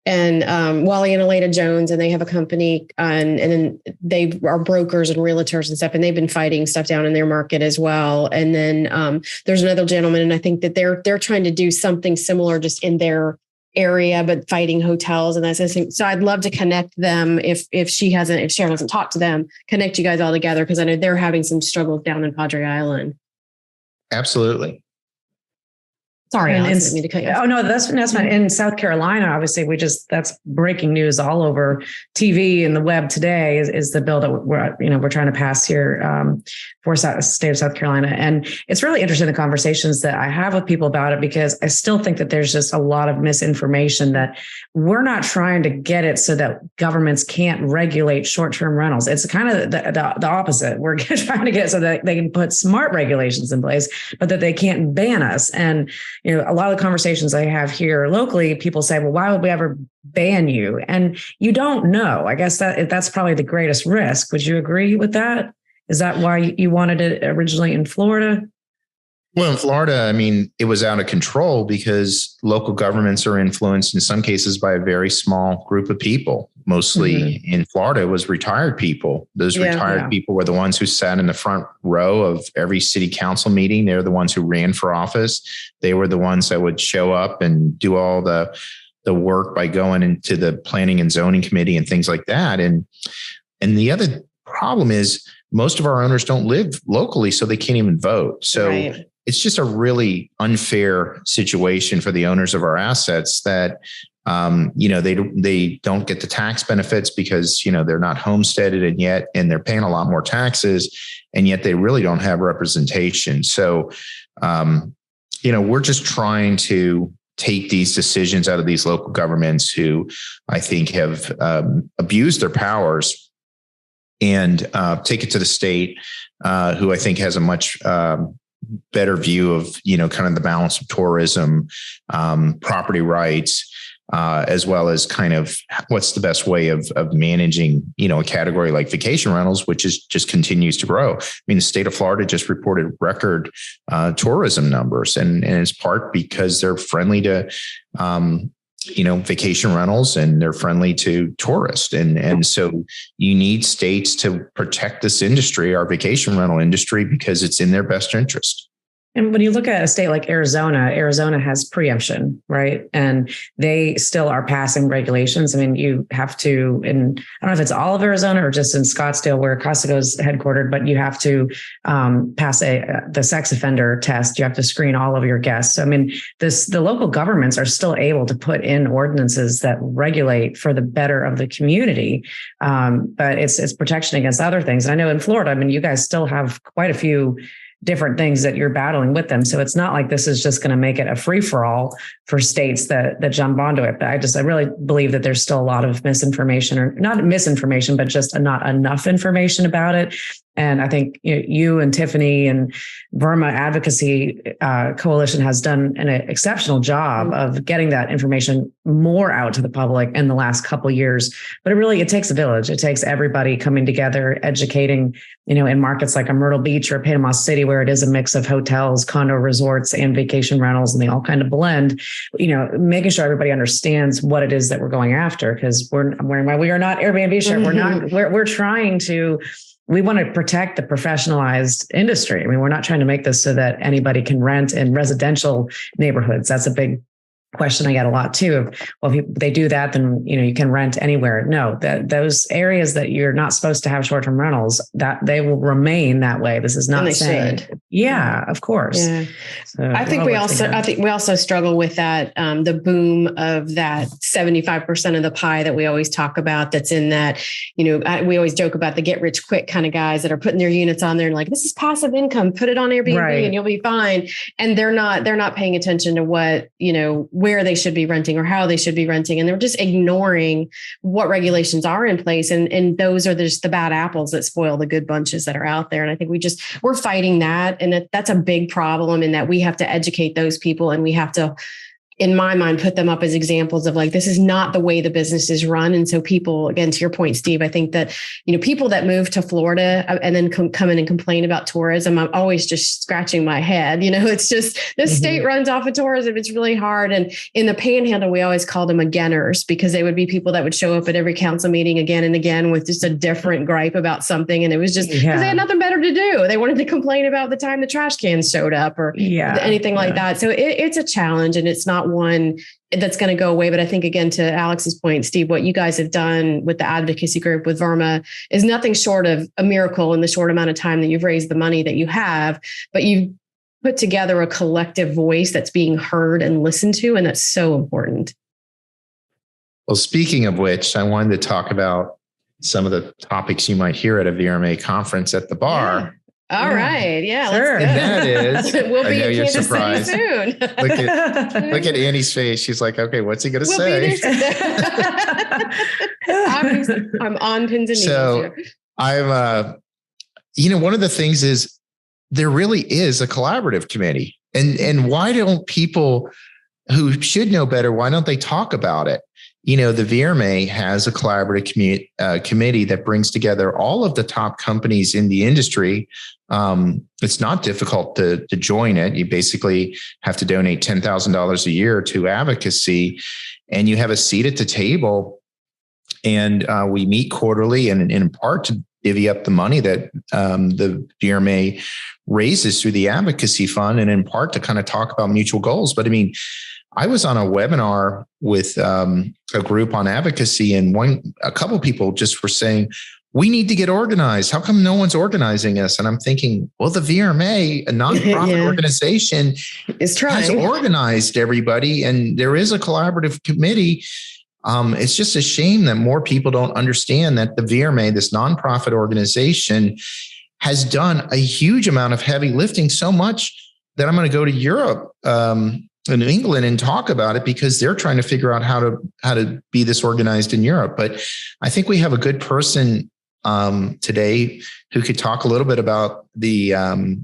And Wally and Aleda Jones, and they have a company, and then they are brokers and realtors and stuff, and they've been fighting stuff down in their market as well. And then there's another gentleman, and I think that they're trying to do something similar just in their area, but fighting hotels and that sort of thing. So I'd love to connect them if Sharon hasn't talked to them, connect you guys all together, because I know they're having some struggles down in Padre Island. Absolutely. Sorry, I didn't mean to cut you off. Oh no, that's fine. In South Carolina, obviously, that's breaking news all over TV and the web today. Is the bill that we're trying to pass here for the state of South Carolina, and it's really interesting the conversations that I have with people about it, because I still think that there's just a lot of misinformation that we're not trying to get it so that governments can't regulate short-term rentals. It's kind of the opposite. We're trying to get it so that they can put smart regulations in place, but that they can't ban us. And a lot of the conversations I have here locally, people say, well, why would we ever ban you? And you don't know. I guess that's probably the greatest risk. Would you agree with that? Is that why you wanted it originally in Florida? Well, in Florida, it was out of control because local governments are influenced in some cases by a very small group of people. Mostly in Florida, it was retired people. Those retired people were the ones who sat in the front row of every city council meeting. They're the ones who ran for office. They were the ones that would show up and do all the work by going into the planning and zoning committee and things like that. And the other problem is most of our owners don't live locally, so they can't even vote. So it's just a really unfair situation for the owners of our assets that, they don't get the tax benefits because, they're not homesteaded and they're paying a lot more taxes, and yet they really don't have representation. So, we're just trying to take these decisions out of these local governments who I think have abused their powers and take it to the state, who I think has a much better view of, kind of the balance of tourism, property rights, as well as kind of what's the best way of managing, a category like vacation rentals, which just continues to grow. The state of Florida just reported record tourism numbers, and it's part because they're friendly to, vacation rentals, and they're friendly to tourists. And so you need states to protect this industry, our vacation rental industry, because it's in their best interest. And when you look at a state like Arizona has preemption, right? And they still are passing regulations. You have to, and I don't know if it's all of Arizona or just in Scottsdale where Costco is headquartered, but you have to pass the sex offender test. You have to screen all of your guests. So, the local governments are still able to put in ordinances that regulate for the better of the community. But it's protection against other things. And I know in Florida, you guys still have quite a few different things that you're battling with them. So it's not like this is just going to make it a free for all for states that jump onto it. But I really believe that there's still a lot of misinformation, or not misinformation, but just not enough information about it. And I think you and Tiffany and VRMA Advocacy Coalition has done an exceptional job of getting that information more out to the public in the last couple of years. But it takes a village. It takes everybody coming together, educating, in markets like a Myrtle Beach or Panama City, where it is a mix of hotels, condo resorts, and vacation rentals, and they all kind of blend, making sure everybody understands what it is that we're going after, because we are not Airbnb share. We're trying to, we want to protect the professionalized industry. We're not trying to make this so that anybody can rent in residential neighborhoods. That's a big question I get a lot too. If they do that, then you can rent anywhere. No, that those areas that you're not supposed to have short-term rentals, that they will remain that way. This is not saying, Yeah, of course. Yeah. So I think we also struggle with that, the boom of that 75% of the pie that we always talk about. That's in that, we always joke about the get rich quick kind of guys that are putting their units on there and like, this is passive income, put it on Airbnb and you'll be fine. And they're not paying attention to what, where they should be renting or how they should be renting. And they're just ignoring what regulations are in place. And those are just the bad apples that spoil the good bunches that are out there. And I think we're fighting that. And that's a big problem in that we have to educate those people and we have to, in my mind, put them up as examples of like, this is not the way the business is run. And so people, again, to your point, Steve, I think that, people that move to Florida and then come in and complain about tourism, I'm always just scratching my head. It's just this state runs off of tourism. It's really hard. And in the Panhandle, we always called them againers because they would be people that would show up at every council meeting again and again with just a different gripe about something. And it was just because they had nothing better to do. They wanted to complain about the time the trash cans showed up or anything like that. So it's a challenge and it's not one that's going to go away. But I think, again, to Alex's point, Steve, what you guys have done with the advocacy group with VRMA is nothing short of a miracle in the short amount of time that you've raised the money that you have, but you've put together a collective voice that's being heard and listened to. And that's so important. Well, speaking of which, I wanted to talk about some of the topics you might hear at a VRMA conference at the bar. Yeah. All right. Yeah. Sure. Let's go. That is. We'll be in Kansas surprised. City soon. Look at Annie's face. She's like, okay, what's he going to say? I'm on pins and needles. So I'm, one of the things is there really is a collaborative committee. And why don't people who should know better, why don't they talk about it? The VRMA has a collaborative committee that brings together all of the top companies in the industry. It's not difficult to join it. You basically have to donate $10,000 a year to advocacy, and you have a seat at the table. And we meet quarterly, and in part to divvy up the money that the VRMA raises through the advocacy fund, and in part to kind of talk about mutual goals. But I was on a webinar with a group on advocacy, and a couple of people just were saying, we need to get organized. How come no one's organizing us? And I'm thinking, well, the VRMA, a nonprofit organization, has organized everybody, and there is a collaborative committee. It's just a shame that more people don't understand that the VRMA, this nonprofit organization, has done a huge amount of heavy lifting, so much that I'm going to go to Europe in England and talk about it because they're trying to figure out how to be this organized in Europe. But I think we have a good person today who could talk a little bit about the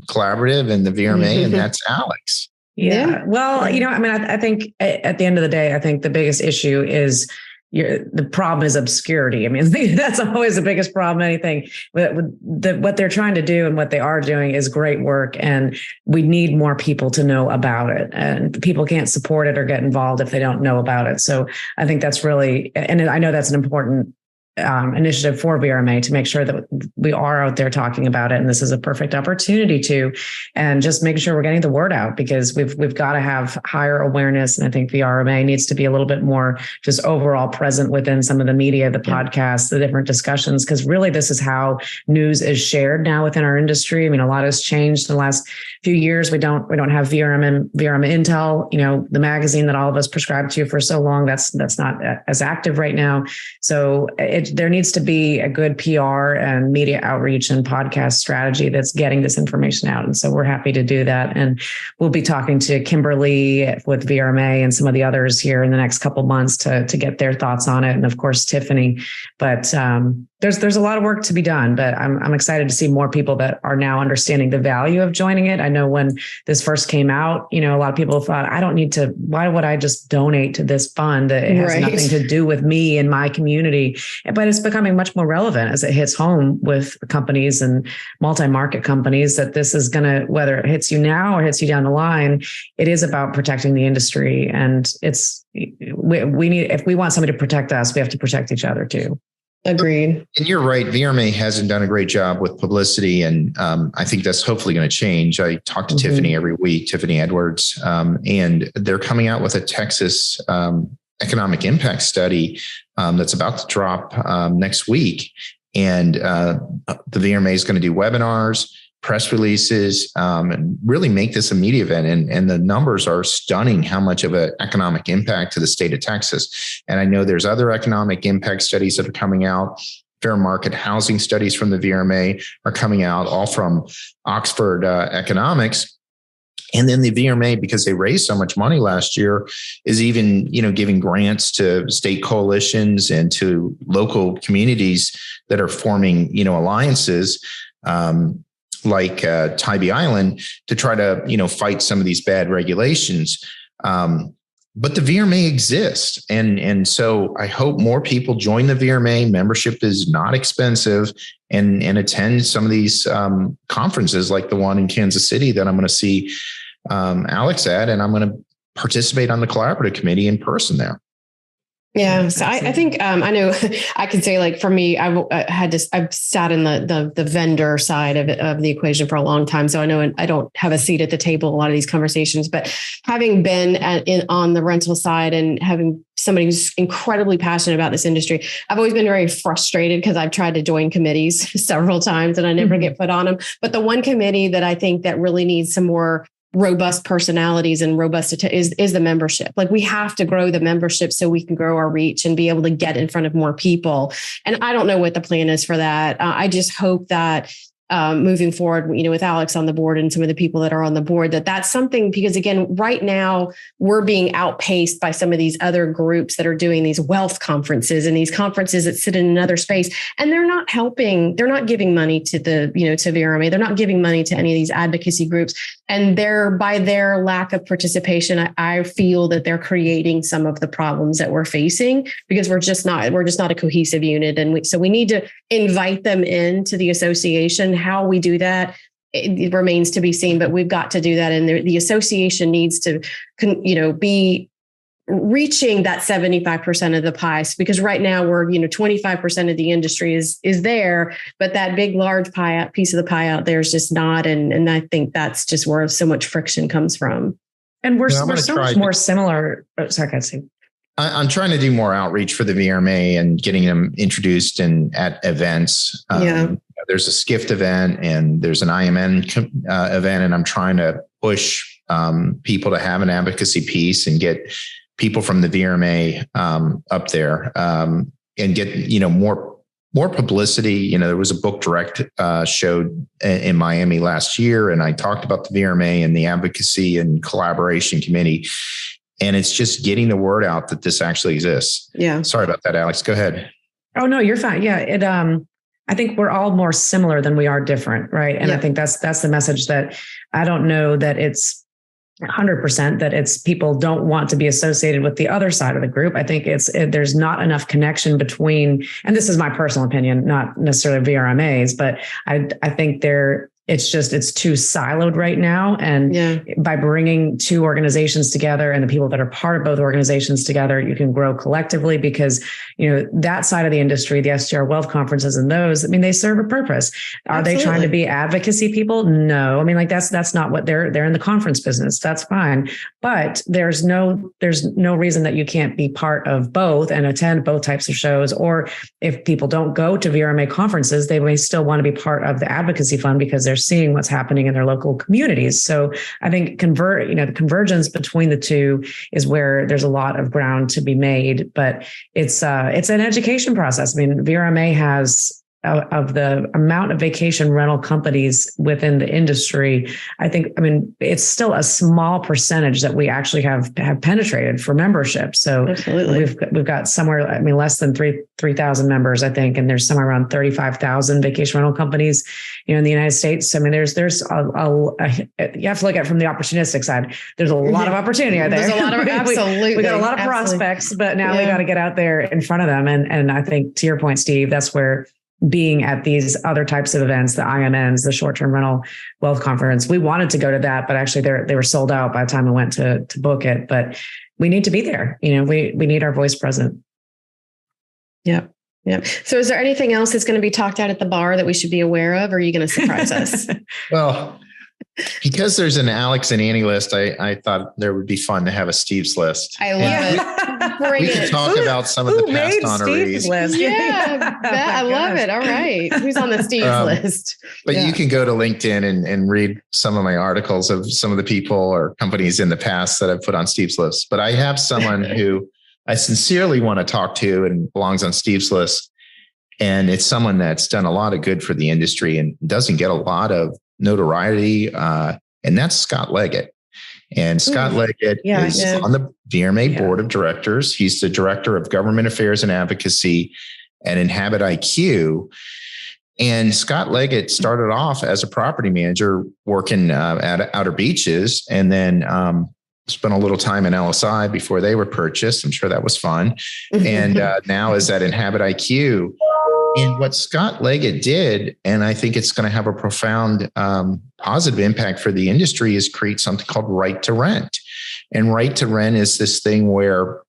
collaborative and the VRMA, and that's Alex. Yeah. Well, I think at the end of the day, I think the biggest issue is the problem is obscurity. That's always the biggest problem. Anything what they're trying to do and what they are doing is great work, and we need more people to know about it. And people can't support it or get involved if they don't know about it. So I think that's really, and I know that's an important initiative for VRMA to make sure that we are out there talking about it. And this is a perfect opportunity and just make sure we're getting the word out, because we've got to have higher awareness. And I think VRMA needs to be a little bit more just overall present within some of the media, the podcasts, the different discussions, because really this is how news is shared now within our industry. A lot has changed in the last few years. We don't have VRMA Intel, the magazine that all of us prescribed to for so long. That's not as active right now. So there needs to be a good PR and media outreach and podcast strategy that's getting this information out. And so we're happy to do that. And we'll be talking to Kimberly with VRMA and some of the others here in the next couple of months to get their thoughts on it. And of course, Tiffany. But there's a lot of work to be done, but I'm excited to see more people that are now understanding the value of joining it. I know when this first came out, a lot of people thought, why would I just donate to this fund? It has nothing to do with me and my community. But it's becoming much more relevant as it hits home with companies and multi-market companies, that this is going to, whether it hits you now or hits you down the line, it is about protecting the industry. And we need, if we want somebody to protect us, we have to protect each other too. Agreed. And you're right. VRMA hasn't done a great job with publicity. And I think that's hopefully going to change. I talk to Tiffany every week, Tiffany Edwards, and they're coming out with a Texas economic impact study that's about to drop next week. And the VRMA is going to do webinars. press releases, and really make this a media event. And the numbers are stunning how much of an economic impact to the state of Texas. And I know there's other economic impact studies that are coming out. Fair market housing studies from the VRMA are coming out, all from Oxford Economics. And then the VRMA, because they raised so much money last year, is even, giving grants to state coalitions and to local communities that are forming, alliances, like Tybee Island, to try to, fight some of these bad regulations. But the VRMA exists. And so I hope more people join the VRMA. Membership is not expensive, and attend some of these conferences like the one in Kansas City that I'm going to see Alex at, and I'm going to participate on the collaborative committee in person there. Yeah. So I think, I know I could say, like, for me, I've sat in the vendor side of the equation for a long time. So I know I don't have a seat at the table in a lot of these conversations, but having been on the rental side and having somebody who's incredibly passionate about this industry, I've always been very frustrated because I've tried to join committees several times and I never get put on them. But the one committee that I think that really needs some more robust personalities and robust is the membership. Like, we have to grow the membership so we can grow our reach and be able to get in front of more people. And I don't know what the plan is for that. I just hope that moving forward, with Alex on the board and some of the people that are on the board, that's something, because again, right now we're being outpaced by some of these other groups that are doing these wealth conferences and these conferences that sit in another space, and they're not helping. They're not giving money to to VRMA. They're not giving money to any of these advocacy groups. And by their lack of participation, I feel that they're creating some of the problems that we're facing, because we're just not a cohesive unit. And so we need to invite them into the association. How we do that, it remains to be seen, but we've got to do that. And the association needs to, be reaching that 75% of the pie, because right now we're, 25% of the industry is there, but that big, large piece of the pie out there is just not. And I think that's just where so much friction comes from. And we're so much more similar. Sorry, Cassie. I'm trying to do more outreach for the VRMA and getting them introduced at events. There's a SCIFT event and there's an IMN event, and I'm trying to push people to have an advocacy piece and get people from the VRMA up there and get more publicity. There was a book direct showed in Miami last year, and I talked about the VRMA and the advocacy and collaboration committee. And it's just getting the word out that this actually exists. Yeah. Sorry about that, Alex. Go ahead. Oh, no, you're fine. Yeah. I think we're all more similar than we are different. Right. And I think that's the message, that I don't know that it's 100% that it's people don't want to be associated with the other side of the group. I think there's not enough connection between, and this is my personal opinion, not necessarily VRMAs, but I think it's too siloed right now. And by bringing two organizations together and the people that are part of both organizations together, you can grow collectively, because, that side of the industry, the STR wealth conferences and those, they serve a purpose. Are Absolutely. They trying to be advocacy people? No. That's not what they're in the conference business. That's fine. But there's no reason that you can't be part of both and attend both types of shows. Or if people don't go to VRMA conferences, they may still want to be part of the advocacy fund because they're seeing what's happening in their local communities. So I think the convergence between the two is where there's a lot of ground to be made, but it's an education process. VRMA has, of the amount of vacation rental companies within the industry, it's still a small percentage that we actually have penetrated for membership. So Absolutely. We've got somewhere, less than 3,000 members, I think, and there's somewhere around 35,000 vacation rental companies, in the United States. There's you have to look at it from the opportunistic side. There's a lot of opportunity out there. There's a lot of absolutely. We got a lot of prospects, but now we got to get out there in front of them. And I think, to your point, Steve, that's where being at these other types of events, the IMNs, the short-term rental wealth conference, we wanted to go to that, but actually they were sold out by the time we went to book it. But we need to be there. We need our voice present. Yep. Yep. So is there anything else that's going to be talked at the bar that we should be aware of, or are you going to surprise us? Well, Because there's an Alex and Annie list, I thought there would be fun to have a Steve's list. I love it. We could talk about some of the past honorees. List? I love it. All right. Who's on the Steve's list? But you can go to LinkedIn and read some of my articles of some of the people or companies in the past that I've put on Steve's list. But I have someone who I sincerely want to talk to and belongs on Steve's list. And it's someone that's done a lot of good for the industry and doesn't get a lot of notoriety. And that's Scott Leggett. And Scott Leggett is on the VRMA board of directors. He's the director of government affairs and advocacy at Inhabit IQ. And Scott Leggett started off as a property manager working at Outer Beaches, and then spent a little time in LSI before they were purchased. I'm sure that was fun. And now is at Inhabit IQ. And what Scott Leggett did, and I think it's going to have a profound positive impact for the industry, is create something called right to rent. And right to rent is this thing where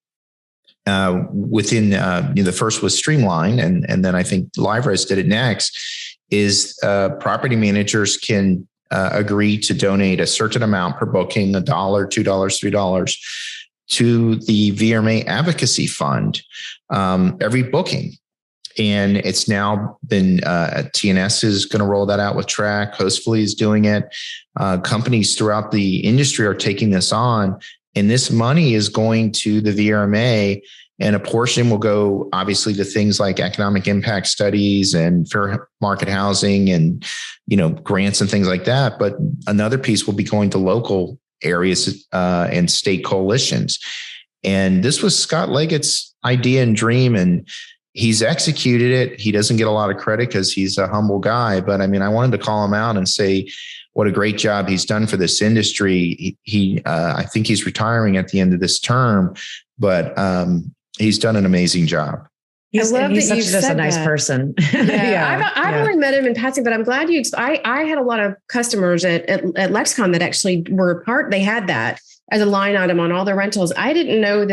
within the first was Streamline, and then I think LiveRes did it next, is property managers can agree to donate a certain amount per booking, $1, $2, $3, to the VRMA Advocacy Fund every booking. And it's now been TNS is going to roll that out with Track. Hostfully is doing it. Companies throughout the industry are taking this on, and this money is going to the VRMA, and a portion will go obviously to things like economic impact studies and fair market housing and grants and things like that. But another piece will be going to local areas and state coalitions. And this was Scott Leggett's idea and dream, and he's executed it. He doesn't get a lot of credit because he's a humble guy, but I mean, I wanted to call him out and say what a great job he's done for this industry. I think he's retiring at the end of this term, but he's done an amazing job. He's just a nice person. I've only met him in passing, but I'm glad I had a lot of customers at Lexicon that actually were they had that as a line item on all their rentals. I didn't know I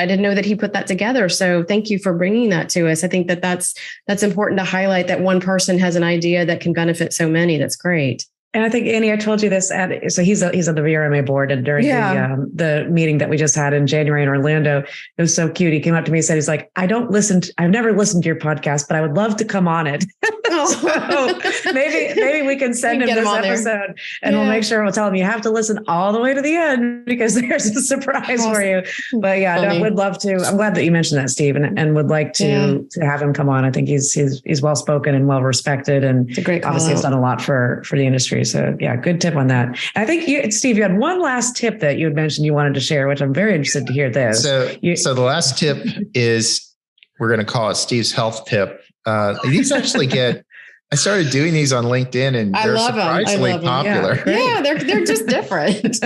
didn't know that he put that together. So thank you for bringing that to us. I think that's important to highlight, that one person has an idea that can benefit so many. That's great. And I think, Annie, I told you this. So he's on the VRMA board, and during the meeting that we just had in January in Orlando, it was so cute. He came up to me and said, he's like, I've never listened to your podcast, but I would love to come on it. So maybe we can send him this episode, and we'll make sure we'll tell him you have to listen all the way to the end because there's a surprise for you. But I would love to. I'm glad that you mentioned that, Steve, and would like to have him come on. I think he's well spoken and well respected, and it's a great obviously has done a lot for the industry. So good tip on that. And I think Steve, you had one last tip that you had mentioned you wanted to share, which I'm very interested to hear this. So the last tip is, we're going to call it Steve's health tip. These actually I started doing these on LinkedIn, and they're surprisingly popular. Yeah, they're just different.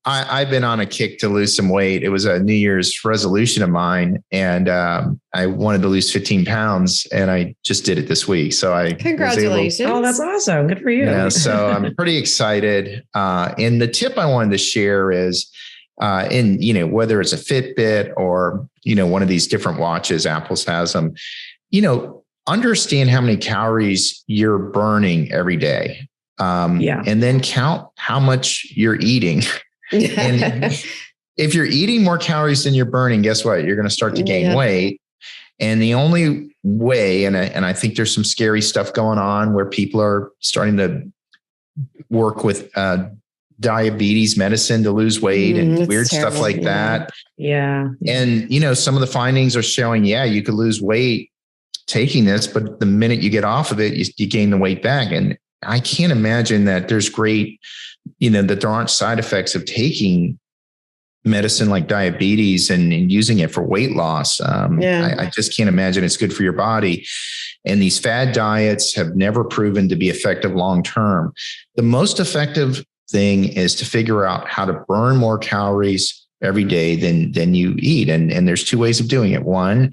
I've been on a kick to lose some weight. It was a New Year's resolution of mine, and I wanted to lose 15 pounds, and I just did it this week. So congratulations! Oh, that's awesome! Good for you. So I'm pretty excited. And the tip I wanted to share is, whether it's a Fitbit or one of these different watches, Apple's has them. Understand how many calories you're burning every day. And then count how much you're eating. And if you're eating more calories than you're burning, guess what? You're going to start to gain weight. And the only way, and I think there's some scary stuff going on where people are starting to work with diabetes medicine to lose weight and weird stuff like that. Yeah. And, some of the findings are showing, you could lose weight taking this, but the minute you get off of it, you gain the weight back. And I can't imagine that there's that there aren't side effects of taking medicine like diabetes and using it for weight loss. I just can't imagine it's good for your body. And these fad diets have never proven to be effective long-term. The most effective thing is to figure out how to burn more calories every day than you eat. And there's two ways of doing it. One,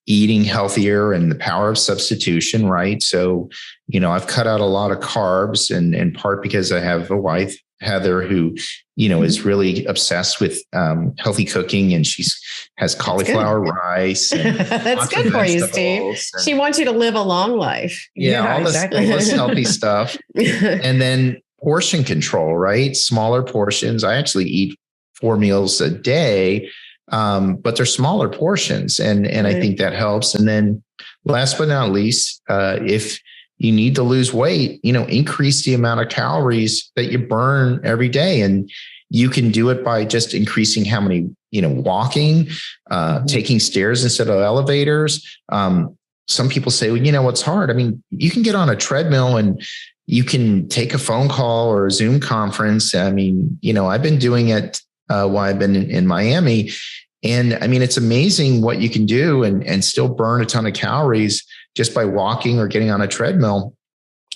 eating healthier and the power of substitution, right? So, I've cut out a lot of carbs, and in part because I have a wife Heather, who, you know, is really obsessed with healthy cooking, and has cauliflower rice. And that's good for you, Steve. She wants you to live a long life. Yeah, all this healthy stuff. And then portion control, right? Smaller portions. I actually eat 4 meals a day, but they're smaller portions. And I think that helps. And then last but not least, if you need to lose weight, you know, increase the amount of calories that you burn every day. And you can do it by just increasing how many, you know, walking, taking stairs instead of elevators. Some people say, well, you know, what's hard? I mean, you can get on a treadmill and you can take a phone call or a Zoom conference. I mean, you know, I've been doing it while I've been in Miami. And I mean, it's amazing what you can do and still burn a ton of calories just by walking or getting on a treadmill.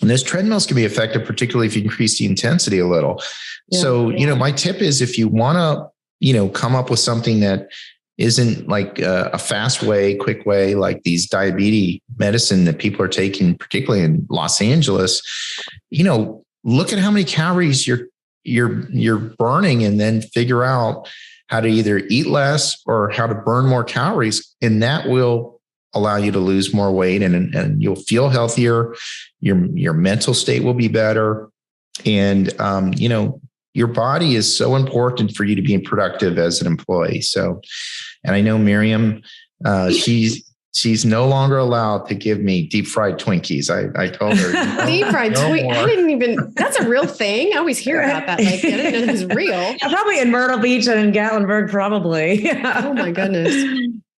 And those treadmills can be effective, particularly if you increase the intensity a little. Yeah, so, you know, my tip is if you want to, you know, come up with something that isn't like a fast way, quick way, like these diabetes medicine that people are taking, particularly in Los Angeles, you know, look at how many calories you're burning, and then figure out how to either eat less or how to burn more calories. And that will allow you to lose more weight, and you'll feel healthier. Your mental state will be better. And, you know, your body is so important for you to be productive as an employee. So, and I know Miriam, she's no longer allowed to give me deep fried Twinkies. I told her. Deep fried Twinkies. I didn't even, that's a real thing. I always hear about that. Like, I didn't know it was real. Probably in Myrtle Beach and in Gatlinburg, probably. Oh my goodness.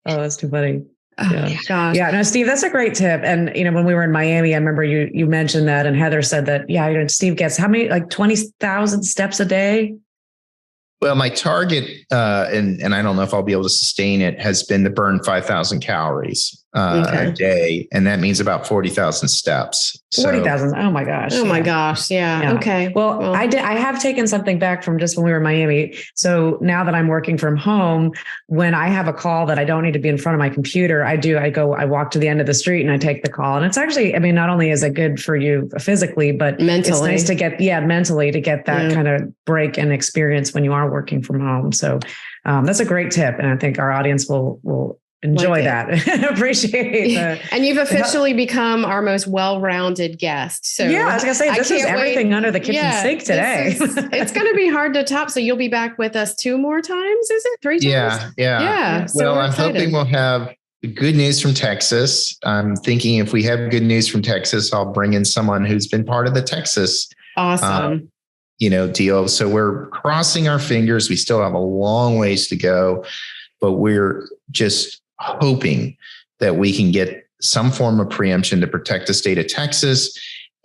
Oh, that's too funny. Oh, yeah. Gosh. Yeah. No, Steve, that's a great tip. And, you know, when we were in Miami, I remember you mentioned that, and Heather said that, yeah, you know, Steve gets how many, like 20,000 steps a day? Well, my target, and I don't know if I'll be able to sustain it, has been to burn 5,000 calories a day. And that means about 40,000 steps. 40,000. Oh my gosh. Oh my gosh. Yeah. Okay. Well, I have taken something back from just when we were in Miami. So now that I'm working from home, when I have a call that I don't need to be in front of my computer, I walk to the end of the street and I take the call. And it's actually, I mean, not only is it good for you physically, but mentally. It's nice to get, mentally to get that kind of break and experience when you are working from home. So that's a great tip. And I think our audience will enjoy that. Appreciate that. And you've officially become our most well-rounded guest. So yeah, I was going to say, this is everything under the kitchen sink today. It's going to be hard to top. So you'll be back with us 2 more times. Is it 3 times? Yeah. So well, I'm hoping we'll have good news from Texas. I'm thinking if we have good news from Texas, I'll bring in someone who's been part of the Texas awesome deal. So we're crossing our fingers. We still have a long ways to go, but we're just hoping that we can get some form of preemption to protect the state of Texas.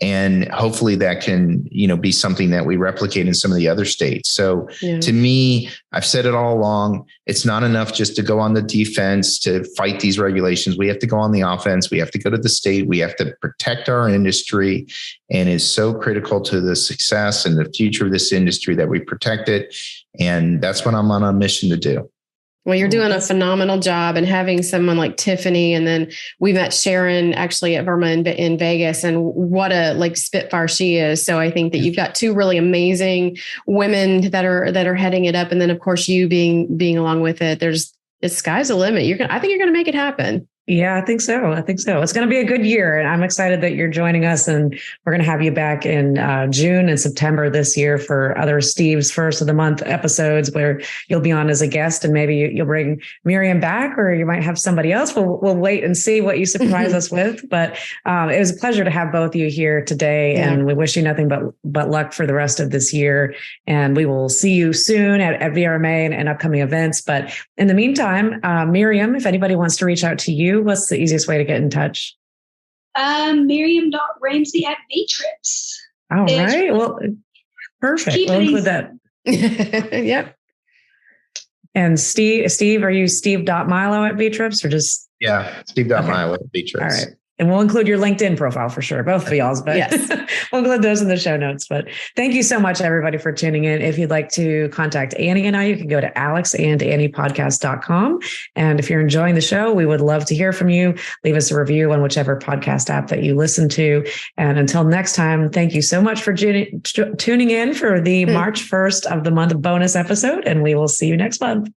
And hopefully that can, be something that we replicate in some of the other states. So to me, I've said it all along, it's not enough just to go on the defense to fight these regulations. We have to go on the offense. We have to go to the state. We have to protect our industry. And it's so critical to the success and the future of this industry that we protect it. And that's what I'm on a mission to do. Well, you're doing a phenomenal job, and having someone like Tiffany, and then we met Sharon actually at VRMA in Vegas, and what a spitfire she is. So I think that you've got 2 really amazing women that are heading it up, and then of course you being along with it. It's sky's the limit. I think you're going to make it happen. Yeah, I think so. It's going to be a good year, and I'm excited that you're joining us, and we're going to have you back in June and September this year for other Steve's First of the Month episodes where you'll be on as a guest, and maybe you'll bring Miriam back, or you might have somebody else. We'll wait and see what you surprise us with. But it was a pleasure to have both of you here today, and we wish you nothing but luck for the rest of this year. And we will see you soon at VRMA and upcoming events. But in the meantime, Miriam, if anybody wants to reach out to you, what's the easiest way to get in touch? Miriam.Ramsey at Vtrips. All right. Well, perfect. We'll include that. Yep. And Steve, are you Steve.Milo at Vtrips or just? Yeah, Steve.Milo at Vtrips. All right. And we'll include your LinkedIn profile for sure, both of y'all's, but yes. We'll include those in the show notes. But thank you so much, everybody, for tuning in. If you'd like to contact Annie and I, you can go to alexandanniepodcast.com. And if you're enjoying the show, we would love to hear from you. Leave us a review on whichever podcast app that you listen to. And until next time, thank you so much for tuning in for the March 1st of the month bonus episode. And we will see you next month.